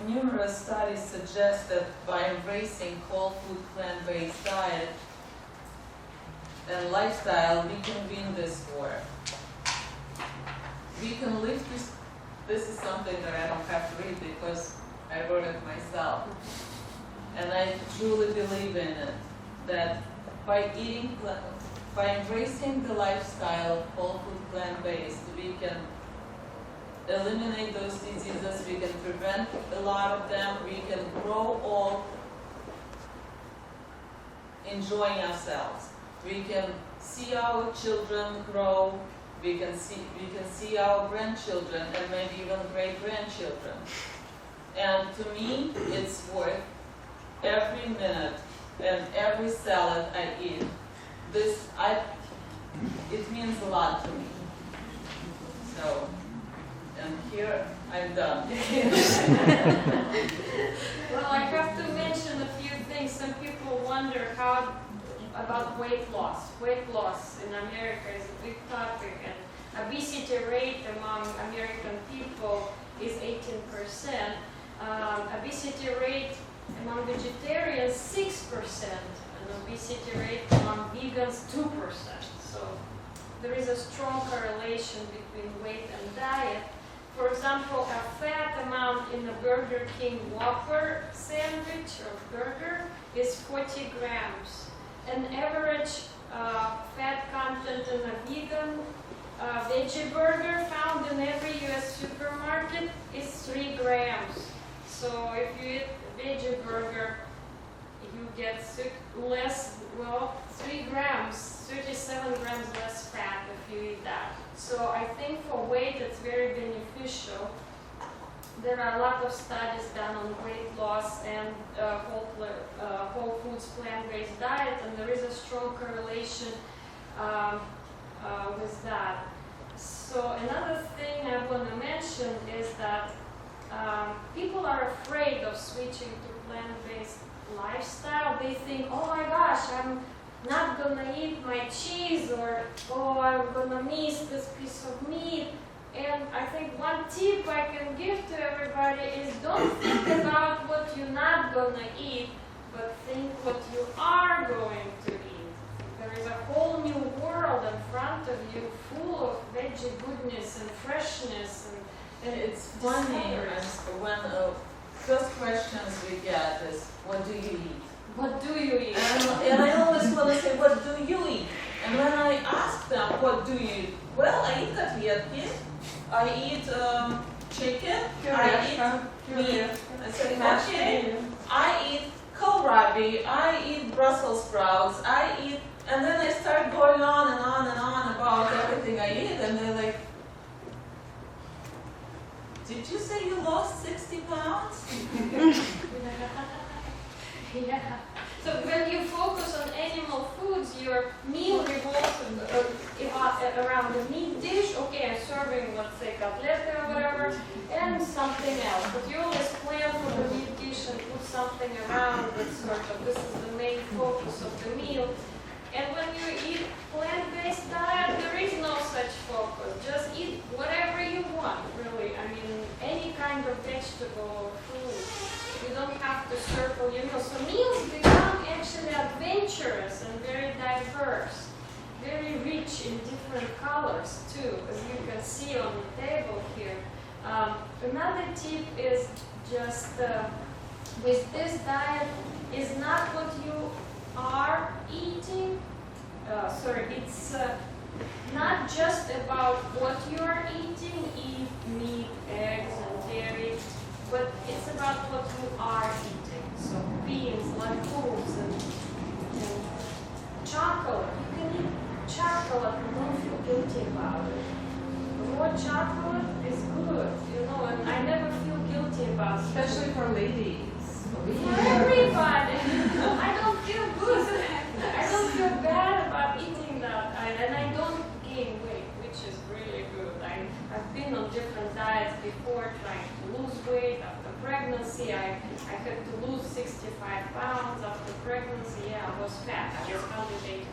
numerous studies suggest that by embracing whole food, plant-based diet and lifestyle, we can win this war. We can live this is something that I don't have to read because I wrote it myself. And I truly believe in it, that by embracing the lifestyle of whole food, plant-based, we can eliminate those diseases, we can prevent a lot of them, we can grow old enjoying ourselves. We can see our children grow, we can see our grandchildren and maybe even great-grandchildren. And to me, it's worth every minute and every salad I eat. It means a lot to me. So, and here I'm done. Well, I have to mention a few things. Some people wonder how about weight loss. Weight loss in America is a big topic, and obesity rate among American people is 18%. Obesity rate among vegetarians 6%, and obesity rate among vegans 2%. So there is a strong correlation between weight and diet. For example, a fat amount in a Burger King Whopper sandwich or burger is 40 grams. An average fat content in a vegan veggie burger found in every US supermarket is 3 grams. So if you eat a veggie burger, you get 3 grams, 37 grams less fat if you eat that. So I think for weight it's very beneficial. There are a lot of studies done on weight loss and whole foods, plant-based diet, and there is a strong correlation with that. So another thing I want to mention is that people are afraid of switching to plant-based lifestyle. They think, oh my gosh, I'm not gonna eat my cheese, or oh, I'm gonna miss this piece of meat. And I think one tip I can give to everybody is don't think about what you're not gonna eat, but think what you are going to eat. There is a whole new world in front of you full of veggie goodness and freshness and it's funny when first questions we get is, what do you eat? what do you eat? And I always want to say, what do you eat? And when I ask them, what do you eat? Well, I eat котлетки, I eat chicken, I eat meat. I say, okay, I eat kohlrabi, I eat Brussels sprouts, I eat, and then I start going on and on and on about everything I eat, and they're like, did you say you lost 60 pounds? Yeah. So when you focus on animal foods, your meal revolves around the meat dish. Okay, I'm serving, let's say, котлеты or whatever, and something else. But you always plan for the meat dish and put something around that sort of, this is the main focus of the meal. And when you eat plant-based diet, there is no such focus. Just eat whatever you want, really. I mean, any kind of vegetable or food. You don't have to circle your meals. So meals become actually adventurous and very diverse, very rich in different colors too, as you can see on the table here. Another tip is just with this diet is not what you are eating. It's not just about what you are eating, eat meat, eggs, and dairy, but it's about what you are eating. So beans, legumes, and chocolate. You can eat chocolate and don't feel guilty about it. Raw chocolate is good, and I never feel guilty about it. Especially for ladies. For everybody. I don't feel good. I don't feel bad about eating that. And I don't gain weight, which is really good. I've been on different diets before trying to lose weight. After pregnancy, I had to lose 65 pounds. After pregnancy, I was fat. I was 185.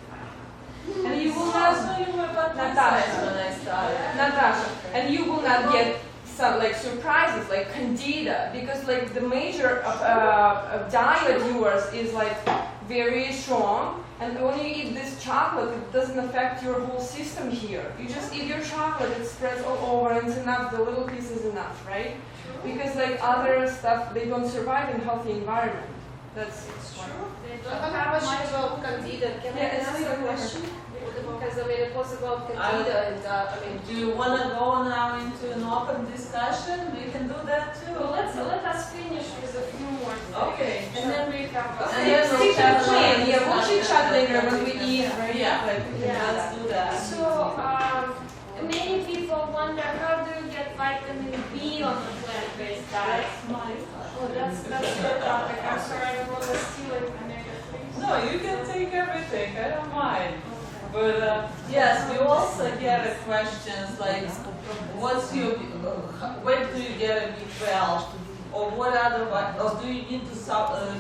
And you will not, Also, you were about my Natasha. size when I started. Natasha, and you will not get some like surprises like candida, because like the major of diet yours is like very strong, and when you eat this chocolate, it doesn't affect your whole system here. You just eat your chocolate, it spreads all over, and it's enough. The little piece is enough, right? Because like other stuff, they don't survive in healthy environment. That's True. They So don't how have much much. about Candida? Can Yeah, I it's ask like a question? Because I mean, it was about Candida and Do you want to go now into an open discussion? We can do that too. Well, let us finish with a few more things. Okay. And then we have. And then we'll stick to chat the plan. later. Yeah, we'll chit chat later when we eat, right? Yeah. Like, we can do Yeah. Let's do that. So, many people wonder how do you get vitamin B on a plant-based diet? That's my Oh, that's the topic. I'm sorry, I don't want to steal it from you. No, you can take everything. I don't mind. But yes, we also get questions like, what's your, where do you get a B12, or what other, or do you need to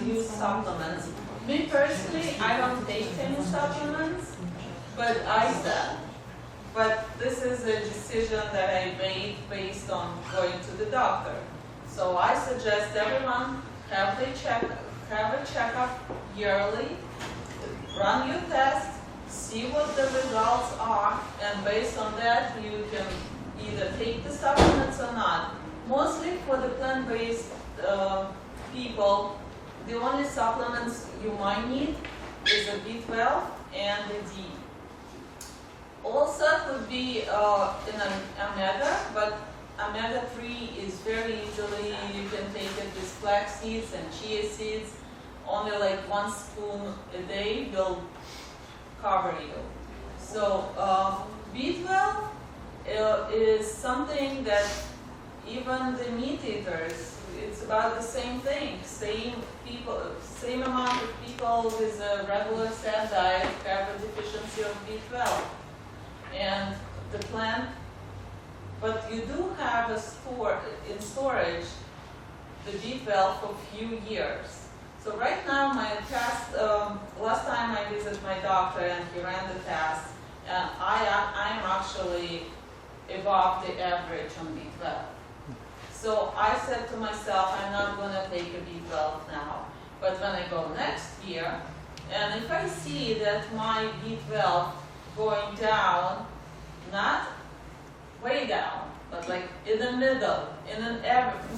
use supplements? Me personally, I don't take any supplements, but this is a decision that I made based on going to the doctor. So I suggest everyone have a checkup yearly, run your test, see what the results are, and based on that you can either take the supplements or not. Mostly for the plant-based people, the only supplements you might need is a B12 and a D. Also could be in an omega, but omega-3 is very easily, you can take it with flax seeds and chia seeds. Only like 1 spoon a day will cover you. So B12 is something that even the meat eaters, it's about the same thing. Same amount of people with a regular sad diet have a deficiency of B12. And the plant, but you do have in storage the B12 for a few years. So right now my test, last time I visited my doctor and he ran the test, and I'm actually above the average on B12. So I said to myself, I'm not going to take a B12 now. But when I go next year, and if I see that my B12 going down, not way down, but like in the middle, in an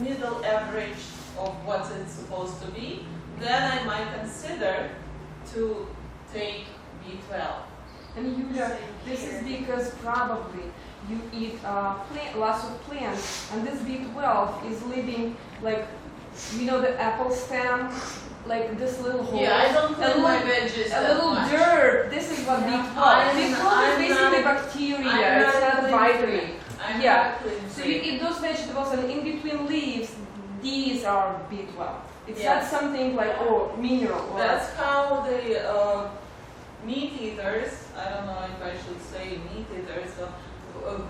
middle average of what it's supposed to be, then I might consider to take B12. And Yulia, this is because probably you eat lots of plants, and this B12 is living like, you know, the apple stem, like this little hole. Yeah, I don't clean my veggies A that little much. dirt. This is what B12. B12 is basically bacteria. It's not a vitamin. I'm Yeah. not clean So you eat those vegetables, and in between leaves, these are B12. It's not something like mineral. Or That's how the meat eaters, I don't know if I should say meat eaters,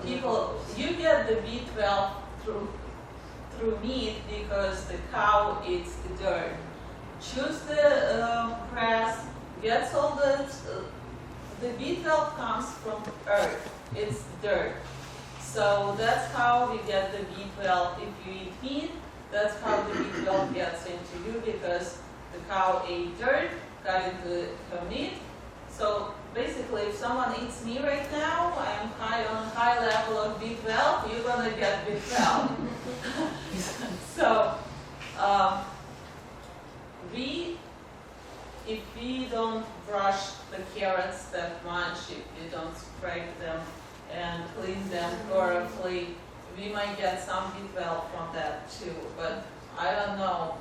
people, you get the B12 through meat because the cow eats the dirt. Chews the grass, gets all the B12 comes from earth, it's dirt. So that's how we get the B12. If you eat meat, that's how the B12 gets into you because the cow ate dirt, got into her meat. So basically, if someone eats me right now, I'm on a high level of B12, you're gonna get B12. So if we don't brush the carrots that much, if we don't scrape them and clean them thoroughly, we might get some B12 from that too, but I don't know.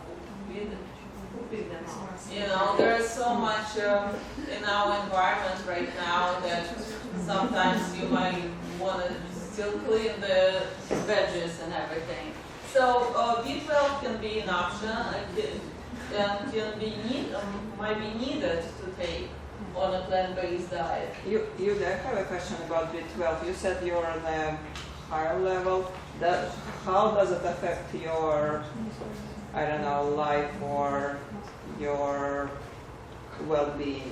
You know, there's so much in our environment right now that sometimes you might want to still clean the veggies and everything. So B12 can be an option and might be needed to take on a plant-based diet. You I have a question about B12. You said you're on a higher level. How does it affect your, I don't know, life or your well-being?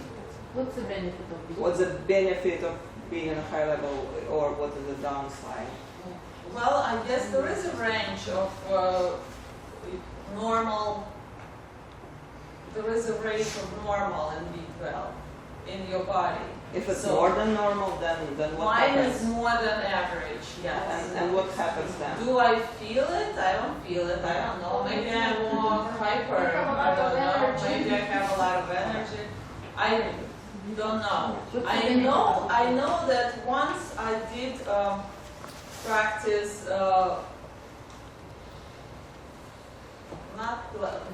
What's the benefit of being? What's the benefit of being in a high level, or what is the downside? Well, I guess there is a range of normal. There is a range of normal in B12 in your body. If it's So more than normal, then what mine happens? is more than average, yes. And what happens then? Do I feel it? I don't feel it. I don't know. Maybe I'm more hyper. I don't know. Maybe I have a lot of energy. I don't know. I know that once I did practice not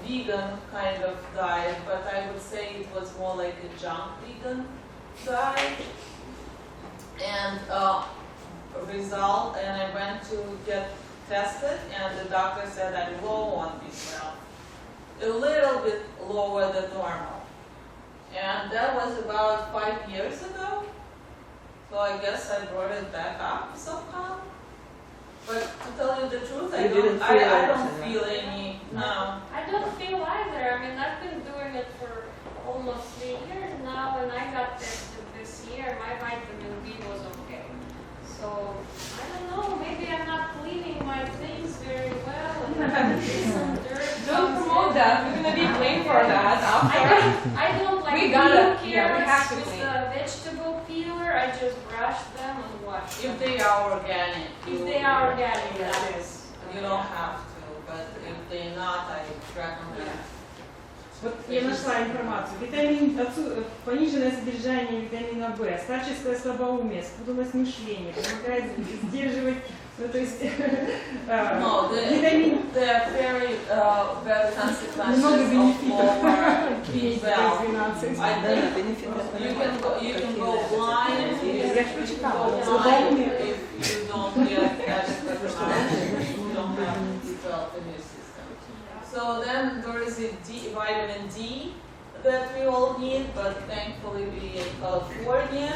vegan kind of diet, but I would say it was more like a junk vegan diet. And I went to get tested, and the doctor said I'm low on B12, a little bit lower than normal. And that was about 5 years ago. So I guess I brought it back up somehow. But to tell you the truth, I don't feel any, no. I don't feel either. I mean, I've been doing it for almost 3 years now, and I got tested this year. My vitamin B was okay. So, I don't know, maybe I'm not cleaning my things very well, and some dirt. Don't promote that. We're gonna be blamed for that after. I don't like We peel gotta- carrots yeah, we have to with clean. the vegetable peeler. I just brush them and wash them. If they are organic. If they are organic, Yes. that is. You don't have to, but if they're not, I recommend. Вот я нашла информацию. Пониженное содержание витамина В, старческое слабоумие, спуталось мышление, помогает сдерживать, ну, то есть No, витамин there are very bad consequences Много of бенефитов. lower есть B12. 12. I Да, think benefit you can go blind Я же прочитала. blind Слабоумие. if you don't get adequate amount, you don't have B12 in your system. So then there is vitamin D that we all need, but thankfully we in California.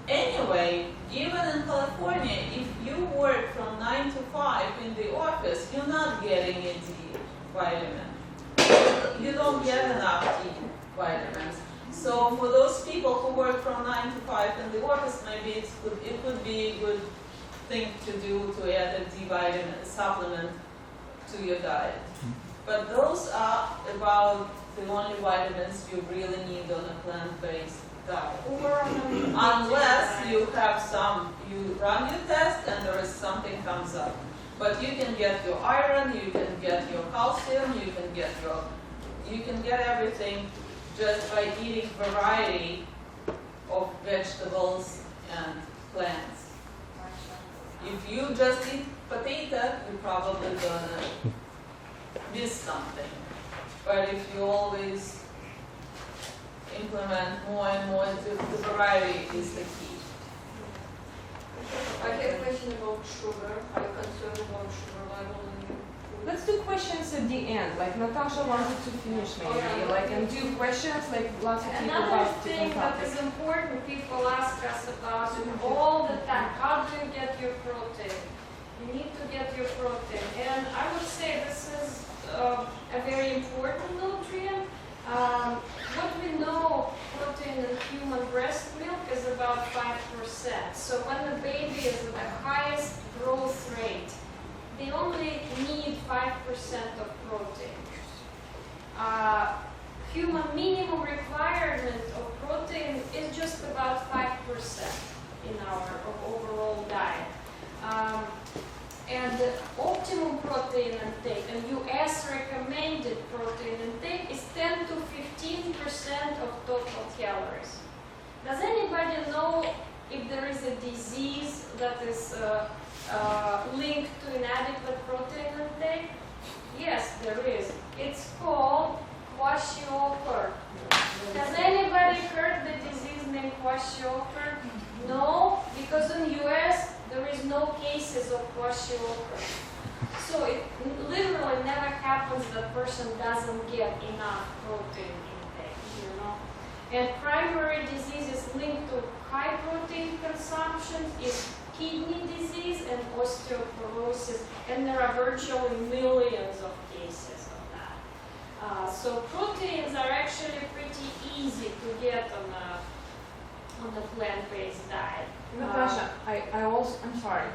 Anyway, even in California, if you work from 9 to 5 in the office, you're not getting a D vitamin. You don't get enough D vitamins. So for those people who work from 9 to 5 in the office, maybe it could be a good thing to do to add a D vitamin supplement to your diet. But those are about the only vitamins you really need on a plant-based diet. Unless you have you run your test and there is something comes up. But you can get your iron, you can get your calcium, you can get everything just by eating variety of vegetables and plants. If you just eat potato, you're probably gonna miss something. But if you always implement more and more, the variety is the key. I have a question about sugar. Are you concerned about sugar level in your food? Let's do questions at the end. Like Natasha wanted to finish maybe. Okay. Like and do questions like lots of people Another about thing different that topics. is important, people ask us about all the time, how do you get your protein? You need to get your protein. And I would say this is a very important nutrient. What we know, protein in human breast milk is about 5%. So when the baby is at the highest growth rate, they only need 5% of protein. Human minimum requirement of protein is just about 5% in our overall diet. And the optimum protein intake and US recommended protein intake is 10 to 15% of total calories. Does anybody know if there is a disease that is linked to inadequate protein intake? Yes, there is. It's called kwashiorkor. Has anybody heard the disease named kwashiorkor? No, because in US there is no cases of kwashiorkor. So it literally never happens that person doesn't get enough protein intake, you know. And primary diseases linked to high protein consumption is kidney disease and osteoporosis, and there are virtually millions of cases of that. So proteins are actually pretty easy to get on on the plant-based diet. Natasha, I'm sorry.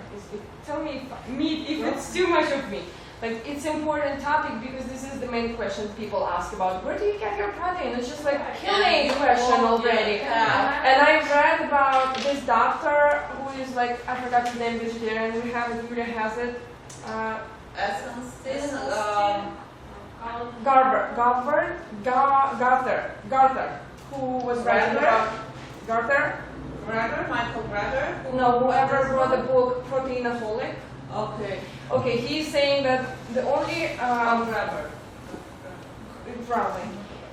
Tell me if it's too much of me. Like, it's important topic because this is the main question people ask about. Where do you get your protein? It's just like killing question already. Yeah. And I read about this doctor who is like, I forgot his name, vegetarian. We have it, Julia has it. Garther, who was writing about Michael Greger? No, whoever wrote the book Proteinaholic. Okay. Okay, he's saying that the only Greger. probably.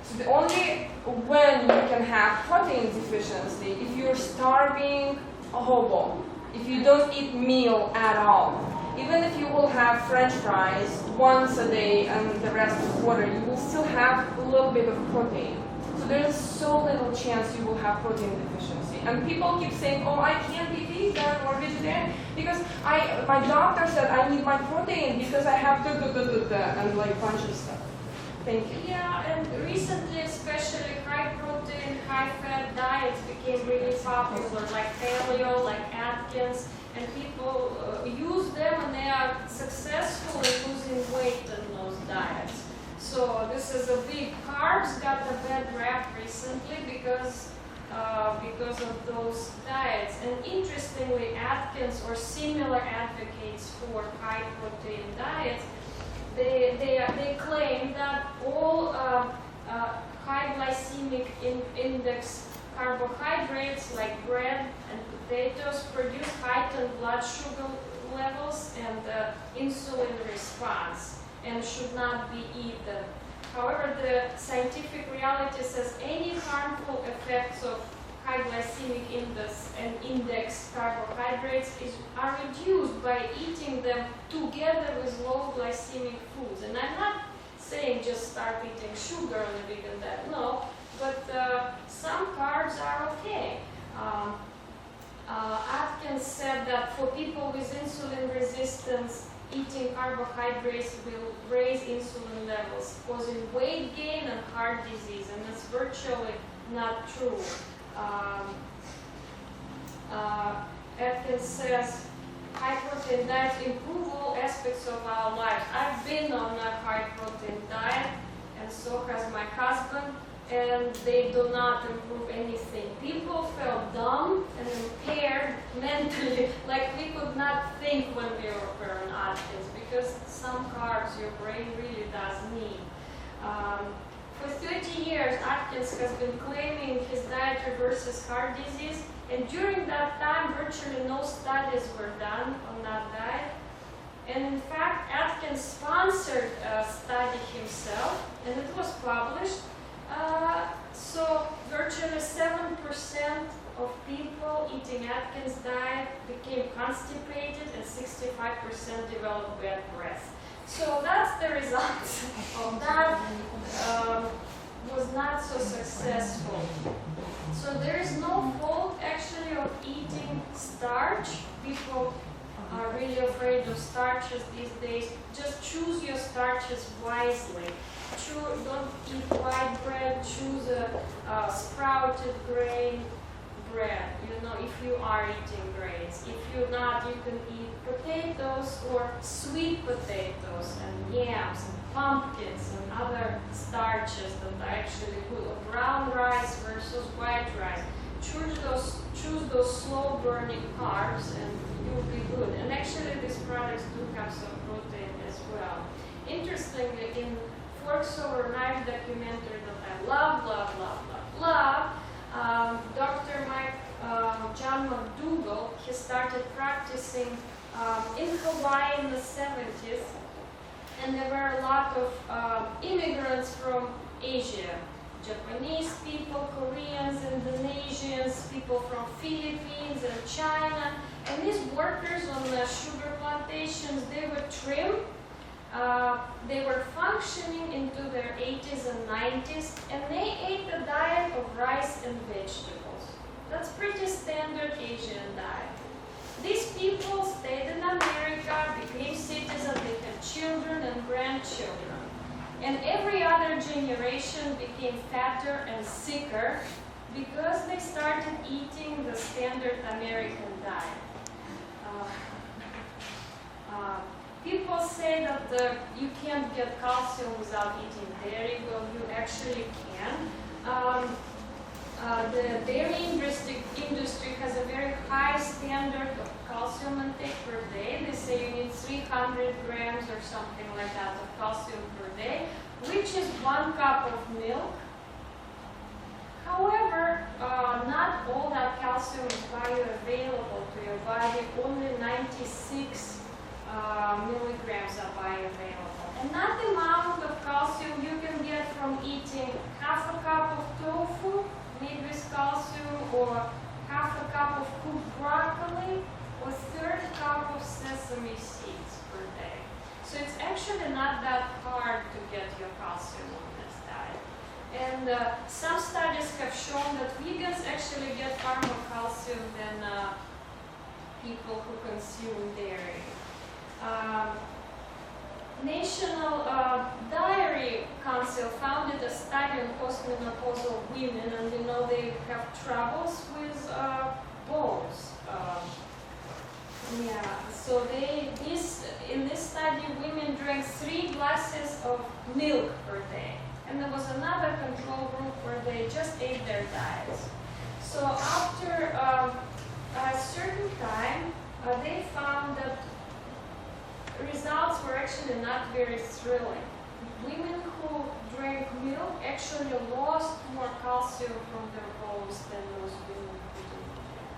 So the only when you can have protein deficiency if you're starving a hobo, if you don't eat meal at all. Even if you will have French fries once a day and the rest is water, you will still have a little bit of protein. So there is so little chance you will have protein deficiency. And people keep saying, oh, I can't be vegan or vegetarian because my doctor said I need my protein because I have and like bunch of stuff. Thank you. Yeah, and recently, especially high protein, high fat diets became really popular, like paleo, like Atkins, and people use them and they are successful in losing weight in those diets. So this is a big. Carbs got a bad rap recently because of those diets. And interestingly, Atkins or similar advocates for high protein diets, they claim that all high glycemic index carbohydrates like bread and potatoes produce heightened blood sugar levels and insulin response and should not be eaten. However, the scientific reality says any harmful effects of high glycemic index carbohydrates are reduced by eating them together with low glycemic foods. And I'm not saying just start eating sugar on a vegan diet, no, but some carbs are okay. Atkins said that for people with insulin resistance, eating carbohydrates will raise insulin levels, causing weight gain and heart disease, and that's virtually not true. Atkins says high protein diets improve all aspects of our lives. I've been on a high protein diet, and so has my husband, and they do not improve anything. People felt dumb and impaired mentally, like we could not think when we were on Atkins, because some carbs your brain really does need. For 30 years, Atkins has been claiming his diet reverses heart disease, and during that time, virtually no studies were done on that diet. And in fact, Atkins sponsored a study himself, and it was published. So virtually 7% of people eating Atkins diet became constipated, and 65% developed bad breath. So that's the result of that. Was not so successful. So there is no fault actually of eating starch. People are really afraid of starches these days. Just choose your starches wisely. Don't eat white bread, choose a sprouted grain bread, if you are eating grains. If you're not, you can eat potatoes or sweet potatoes and yams and pumpkins and other starches that are actually good. Or brown rice versus white rice. Choose those slow burning carbs and you'll be good. And actually these products do have some protein as well. Interestingly, in Forks Over Knife documentary that I love, Dr. John McDougall, he started practicing in Hawaii in the 70s, and there were a lot of immigrants from Asia, Japanese people, Koreans, Indonesians, people from Philippines and China, and these workers on the sugar plantations, they were trim. They were functioning into their 80s and 90s, and they ate a diet of rice and vegetables. That's pretty standard Asian diet. These people stayed in America, became citizens, they had children and grandchildren. And every other generation became fatter and sicker Because they started eating the standard American diet. People say that you can't get calcium without eating dairy. Well, you actually can. The dairy industry has a very high standard of calcium intake per day. They say you need 300 grams or something like that of calcium per day, which is 1 cup of milk. However, not all that calcium is bioavailable to your body. Only 96 milligrams are bioavailable. And not the amount of calcium you can get from eating half a cup of tofu made with calcium, or half a cup of cooked broccoli, or 1/3 cup of sesame seeds per day. So it's actually not that hard to get your calcium on this diet. And some studies have shown that vegans actually get far more calcium than people who consume dairy. National Diary Council founded a study on postmenopausal women, and you know they have troubles with bones. So in this study, women drank 3 glasses of milk per day, and there was another control group where they just ate their diets. So after a certain time, they found that results were actually not very thrilling. Women who drank milk actually lost more calcium from their bones than those women who didn't drink.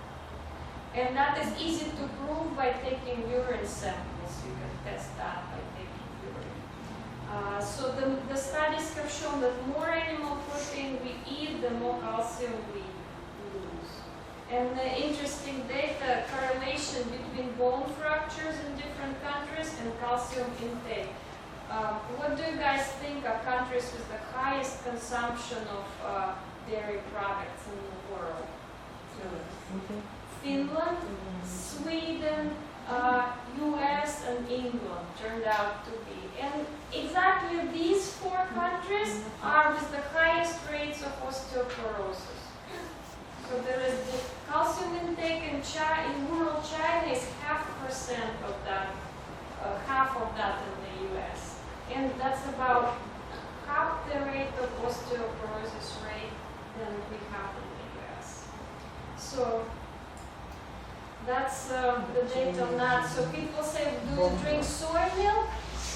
And that is easy to prove by taking urine samples. You can test that by taking urine. So the studies have shown that more animal protein we eat, the more calcium we lose. And the interesting data correlation between bone fractures in different countries and calcium intake. What do you guys think are countries with the highest consumption of dairy products in the world? Finland, Sweden, US, and England turned out to be. And exactly these 4 countries are with the highest rates of osteoporosis. So there is the calcium intake in rural China is 0.5% of that, half of that in the US. And that's about half the rate of osteoporosis rate than we have in the US. So that's the data on that. So people say, do you drink soy milk?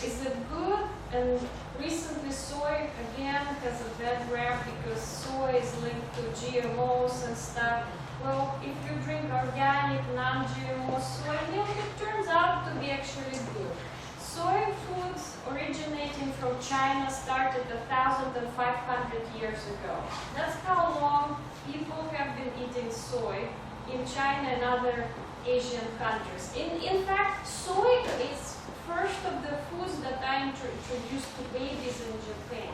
Is it good? And recently soy again has a bad rap because soy is linked to GMOs and stuff. Well, if you drink organic, non-GMO soy milk, it turns out to be actually good. Soy foods originating from China started 1,500 years ago. That's how long people have been eating soy in China and other Asian countries. In fact, soy is first of the foods that I introduced to babies in Japan.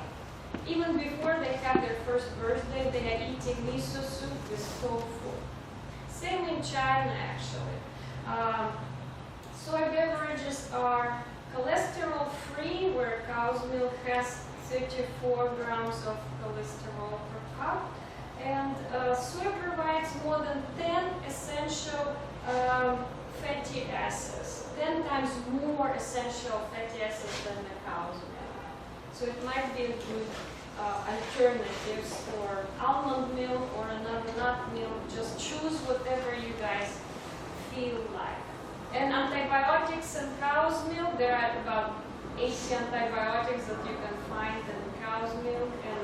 Even before they have their first birthday, they are eating miso soup with tofu. Same in China, actually. Soy beverages are cholesterol-free, where cow's milk has 34 grams of cholesterol per cup. And soy provides more than 10 essential fatty acids, 10 times more essential fatty acids than the cow's milk. So it might be a good alternatives for almond milk or another nut milk. Just choose whatever you guys feel like. And antibiotics in cow's milk, there are about 80 antibiotics that you can find in cow's milk, and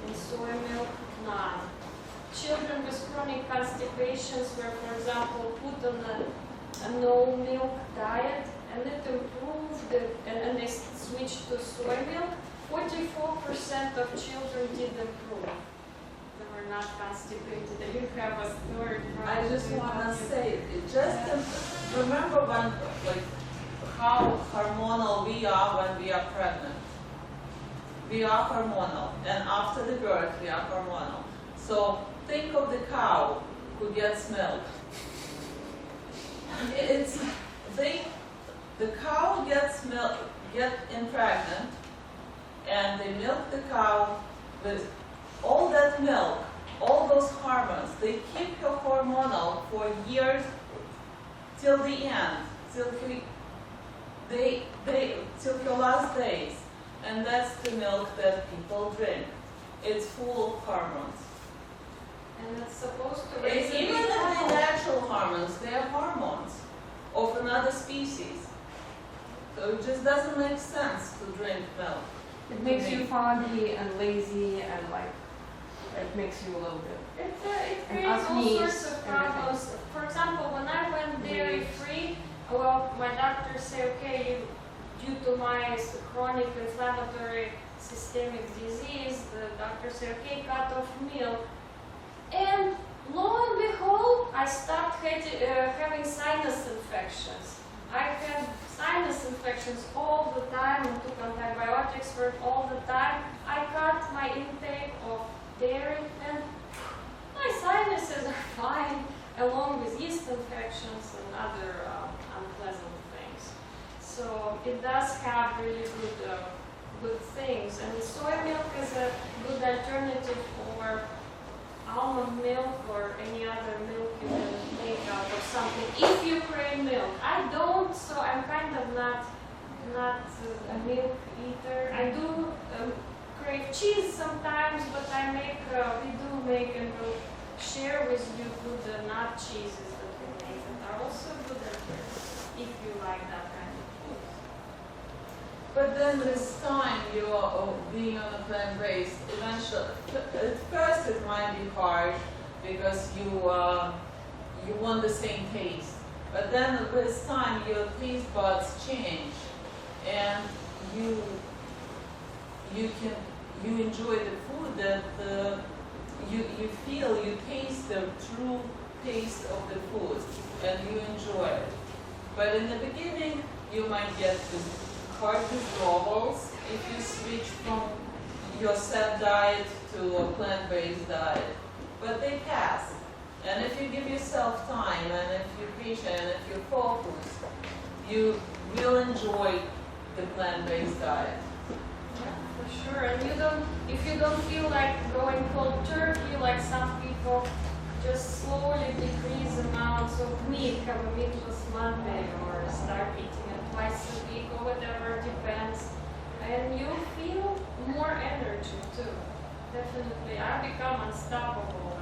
in soy milk, none. Children with chronic constipations were, for example, put on a no milk diet, and it improved, and they switched to soy milk. 44% of children did improve. They were not constipated. They didn't have a story. I just want to say, remember when, how hormonal we are when we are pregnant. We are hormonal, and after the birth, we are hormonal. So think of the cow who gets milk. The cow gets milk, pregnant, and they milk the cow with all that milk all those hormones, they keep you hormonal for years till the end, till your last days. And that's the milk that people drink. It's full of hormones. And it's supposed to raise Even if they're natural hormones, they're hormones of another species. So it just doesn't make sense to drink milk. It makes you foggy and lazy and like, it makes you a little bit. It And creates all acne, sorts of problems. For example, when I went dairy free, well, my doctor said, okay, due to my chronic inflammatory systemic disease, the doctor said, okay, cut off milk. And lo and behold, I stopped having sinus infections. I had sinus infections all the time and took antibiotics for it all the time. I cut my intake of dairy and my sinuses are fine, along with yeast infections and other unpleasant things. So it does have really good things. And soy milk is a good alternative for almond milk or any other milk you can make out of something if you crave milk. I don't, so I'm kind of not a milk eater. I do crave cheese sometimes, but we do make and we'll share with you good nut cheeses that we make that are also good alternatives if you like that kind of food. But then this time you're being on a plant-based, eventually, at first it might be hard because you want the same taste. But then with time your taste buds change and you enjoy the food that you taste the true taste of the food and you enjoy it. But in the beginning you might get hard withdrawals if you switch from your set diet to a plant-based diet. But they pass. And if you give yourself time and if you're patient and if you're focused, you will enjoy the plant-based diet. Yeah, for sure. And if you don't feel like going cold turkey, like some people, just slowly decrease amounts of meat, have a meatless Monday, or start eating it twice a week, or whatever, depends. And you feel more energy too. Definitely. I become unstoppable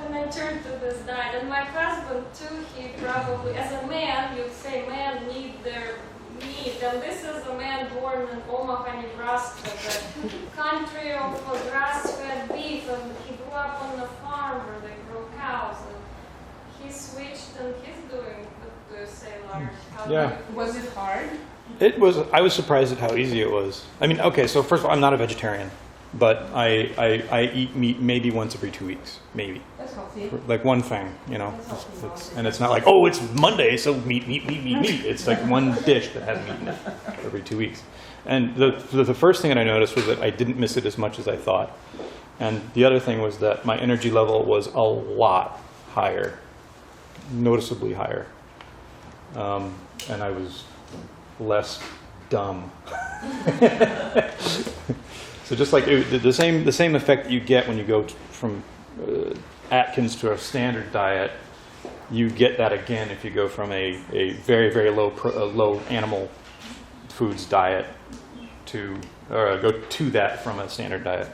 when I turn to this diet. And my husband too, he probably, as a man, you'd say men need their meat. And this is a man born in Omaha, Nebraska, the country of grass-fed beef. And he grew up on a farm where they grow cows. And he switched and he's doing, what do you say, Lars? Yeah. Was it hard? It was. I was surprised at how easy it was. I mean, okay, so first of all, I'm not a vegetarian, but I eat meat maybe once every 2 weeks, maybe. That's healthy. Like one thing, you know. That's healthy. And it's not like, oh, it's Monday, so meat. It's like one dish that has meat in it every 2 weeks. And the first thing that I noticed was that I didn't miss it as much as I thought. And the other thing was that my energy level was a lot higher, noticeably higher. And I was less dumb. So just like the same effect that you get when you go from Atkins to a standard diet, you get that again if you go from a very, very low animal foods diet to go to that from a standard diet.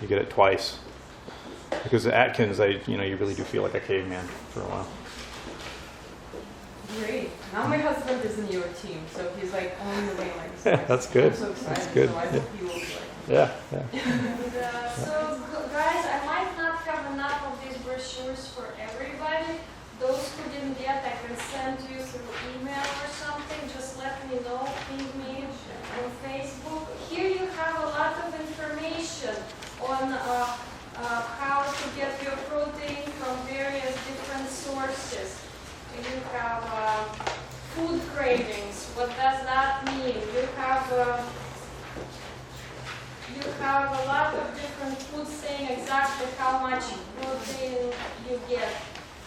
You get it twice. Because the Atkins, you really do feel like a caveman for a while. Great. Now my husband is in your team, so he's like on the way like this. Yeah, that's good. I'm so excited. That's good. So I hope he will be like. Yeah. And, so, guys, I might not have enough of these brochures for everybody. Those who didn't get, I can send you through email or something. Just let me know, ping me on Facebook. Here you have a lot of information on how to get your protein from various different sources. You have food cravings. What does that mean? You have a lot of different foods saying exactly how much protein you get.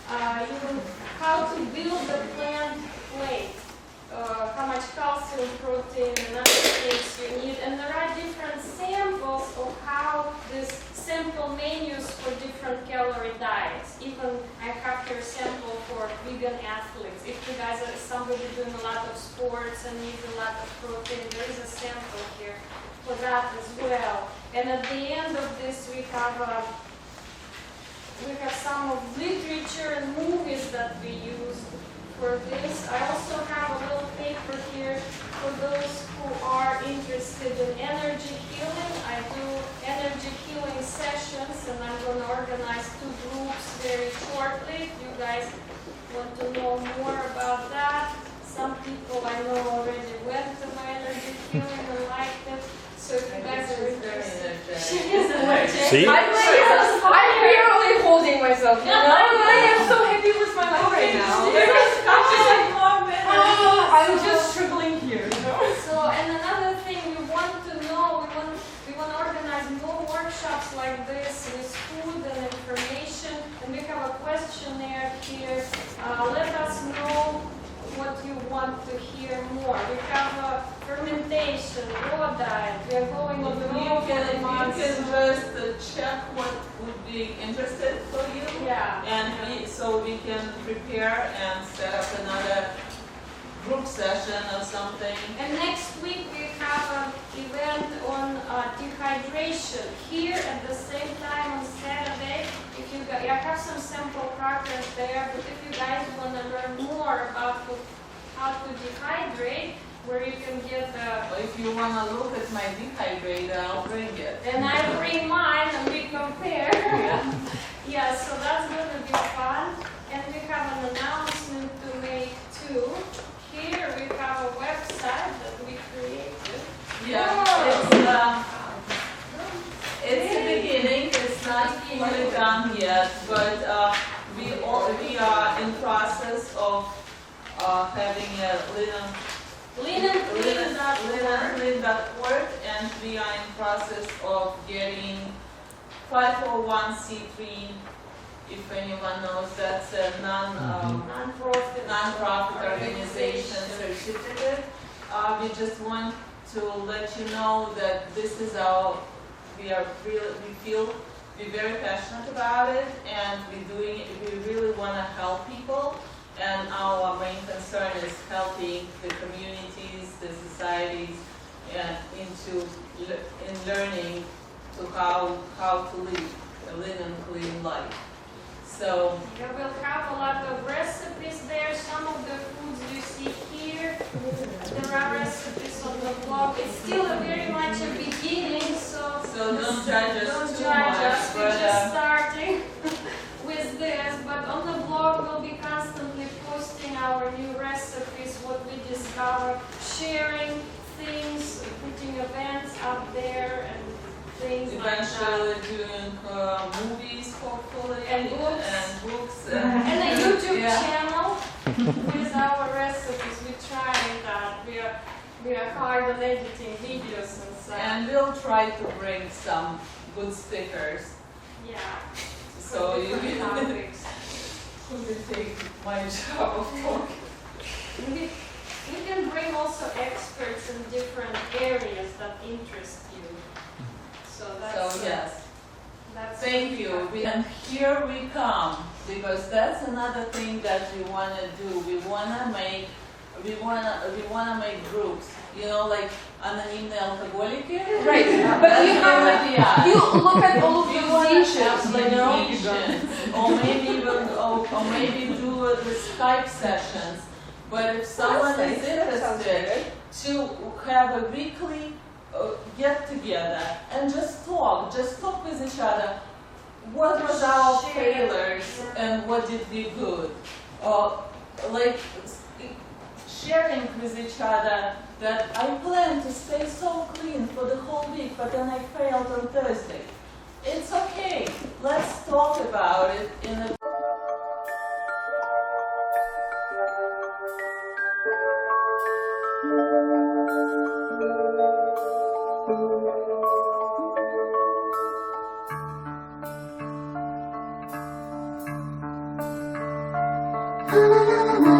How to build a plant plate. How much calcium, protein, and other things you need. And there are different samples of how these simple menus somebody doing a lot of sports and needs a lot of protein, there is a sample here for that as well. And at the end of this, we have some of literature and movies that we use for this. I also have a little paper here for those who are interested in energy healing. I do energy healing sessions, and I'm going to organize 2 groups very shortly. If you guys want to know more about that, some people I know already went to my energy healing and liked it. So if you guys are interested, she is energetic. See? I'm barely holding myself, you know? I am so happy with my life right now. I'm just struggling here, you know? So, and another thing we want to know, we want to organize more workshops like this with food and information, and we have a questionnaire here. Let us know what you want to hear more. We have a fermentation, raw diet. We are going on the road for the months. You can just check what would be interested for you, Yeah. and so we can prepare and set up another group session or something. And next week we have an event on dehydration here at the same time on Saturday. If you guys, I have some sample crackers there, but if you guys want to learn more about how to dehydrate, where you can get the... If you want to look at my dehydrator, I'll bring it. And I bring mine and we compare. Yeah, so that's going to be fun. And we have an announcement to make too. Here we have a website that we created. Yeah, it's the beginning. It's not fully done yet, but we are in process of having a LeanAndClean.org, and we are in process of getting 501c3. If anyone knows, that's a non-profit organization certificate. We just want to let you know that this is we're very passionate about it, and we really want to help people, and our main concern is helping the communities, the societies, in learning to how to live a lean and clean life. So You will have a lot of recipes there. Some of the foods you see here, there are recipes on the blog. It's still very much a beginning, so don't judge us don't too judge much, us. We're but, just starting with this. But on the blog, we'll be constantly posting our new recipes, what we discover, sharing things, putting events up there, and things like that. eventually doing movies, hopefully, And books. and And a YouTube Yeah. channel with our recipes. We're trying that. We are hard on editing videos and stuff. And we'll try to bring some good stickers, Yeah. so for you different can topics. take my job of talking. We can bring also experts in different areas that interest you. So that's So yes, that's thank you. And here we come, because that's another thing that we want to do. We wanna make groups. You know, like anonymные алкоголики. Right, but you have, Yeah. you look at all of We the wanna musicians, have you know? musicians, or maybe do the Skype sessions. But if someone is interested to have a weekly get together and just talk with each other. What was our failures and what did we good? Like sharing with each other that I plan to stay so clean for the whole week, but then I failed on Thursday. It's okay. Let's talk about it in a La la la la la.